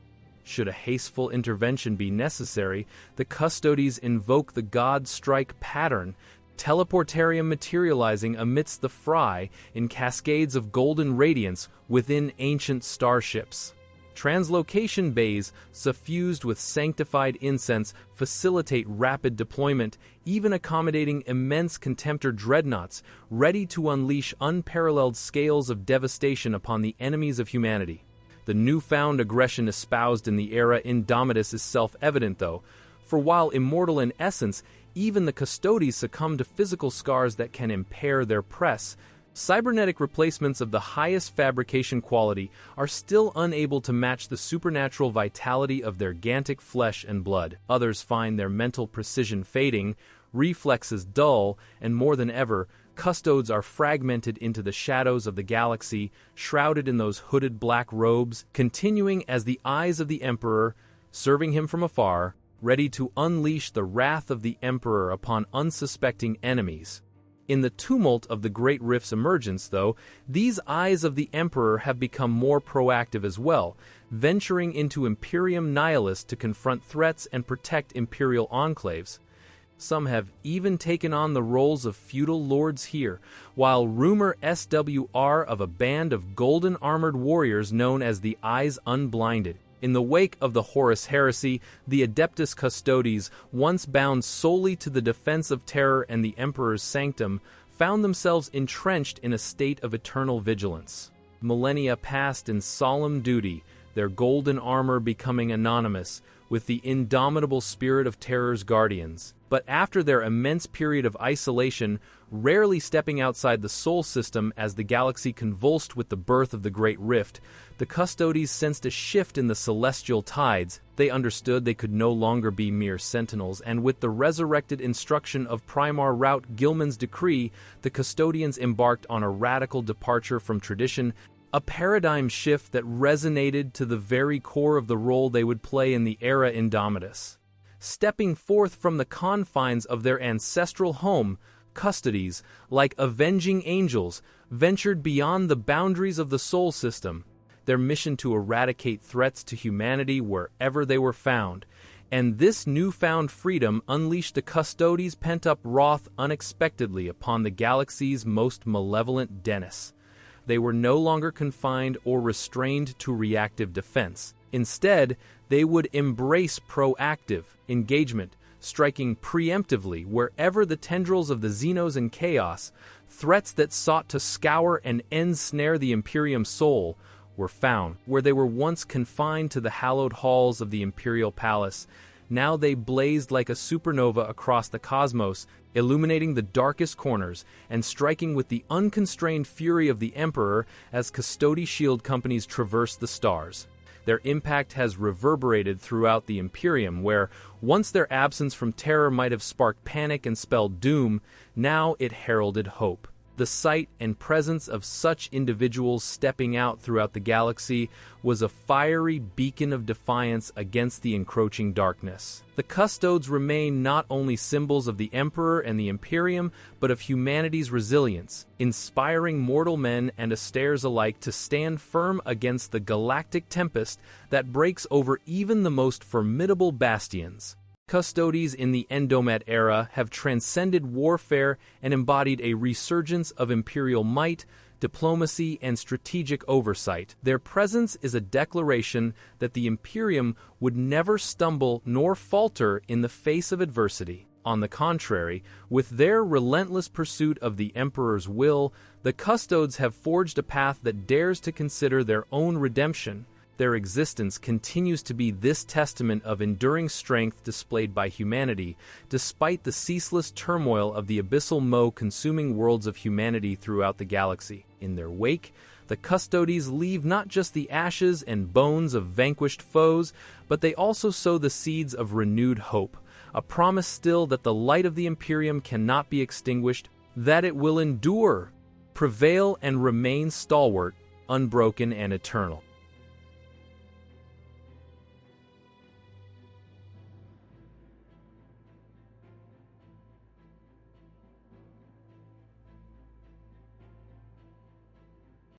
Should a hasteful intervention be necessary, the Custodes invoke the God-strike pattern, teleportarium materializing amidst the fray in cascades of golden radiance within ancient starships. Translocation bays, suffused with sanctified incense, facilitate rapid deployment, even accommodating immense contemptor dreadnoughts, ready to unleash unparalleled scales of devastation upon the enemies of humanity. The newfound aggression espoused in the era Indomitus is self-evident, though, for while immortal in essence, even the Custodes succumb to physical scars that can impair their press. Cybernetic replacements of the highest fabrication quality are still unable to match the supernatural vitality of their gigantic flesh and blood. Others find their mental precision fading, reflexes dull, and more than ever, Custodes are fragmented into the shadows of the galaxy, shrouded in those hooded black robes, continuing as the eyes of the Emperor, serving him from afar, ready to unleash the wrath of the Emperor upon unsuspecting enemies. In the tumult of the Great Rift's emergence, though, these eyes of the Emperor have become more proactive as well, venturing into Imperium Nihilus to confront threats and protect Imperial enclaves. Some have even taken on the roles of feudal lords here, while rumor SWR of a band of golden-armored warriors known as the Eyes Unblinded. In the wake of the Horus heresy, the Adeptus Custodes, once bound solely to the defense of terror and the Emperor's sanctum, found themselves entrenched in a state of eternal vigilance. Millennia passed in solemn duty, their golden armor becoming anonymous, with the indomitable spirit of terror's guardians. But after their immense period of isolation, rarely stepping outside the Sol system as the galaxy convulsed with the birth of the Great Rift, the Custodes sensed a shift in the celestial tides. They understood they could no longer be mere sentinels, and with the resurrected instruction of Primar Rout Gilman's decree, the Custodians embarked on a radical departure from tradition, a paradigm shift that resonated to the very core of the role they would play in the era Indomitus. Stepping forth from the confines of their ancestral home, Custodes, like avenging angels, ventured beyond the boundaries of the Sol system, their mission to eradicate threats to humanity wherever they were found. And this newfound freedom unleashed the Custodes' pent-up wrath unexpectedly upon the galaxy's most malevolent dennis. They were no longer confined or restrained to reactive defense. Instead, they would embrace proactive engagement, striking preemptively wherever the tendrils of the Xenos and Chaos, threats that sought to scour and ensnare the Imperium soul, were found. Where they were once confined to the hallowed halls of the Imperial Palace, now they blazed like a supernova across the cosmos, illuminating the darkest corners and striking with the unconstrained fury of the Emperor as Custodian shield companies traversed the stars. Their impact has reverberated throughout the Imperium, where once their absence from terror might have sparked panic and spelled doom, now it heralded hope. The sight and presence of such individuals stepping out throughout the galaxy was a fiery beacon of defiance against the encroaching darkness. The Custodes remain not only symbols of the Emperor and the Imperium, but of humanity's resilience, inspiring mortal men and austere alike to stand firm against the galactic tempest that breaks over even the most formidable bastions. Custodes in the Endomet era have transcended warfare and embodied a resurgence of imperial might, diplomacy, and strategic oversight. Their presence is a declaration that the Imperium would never stumble nor falter in the face of adversity. On the contrary, with their relentless pursuit of the Emperor's will, the Custodes have forged a path that dares to consider their own redemption. Their existence continues to be this testament of enduring strength displayed by humanity, despite the ceaseless turmoil of the abyssal consuming worlds of humanity throughout the galaxy. In their wake, the Custodes leave not just the ashes and bones of vanquished foes, but they also sow the seeds of renewed hope, a promise still that the light of the Imperium cannot be extinguished, that it will endure, prevail, and remain stalwart, unbroken, and eternal.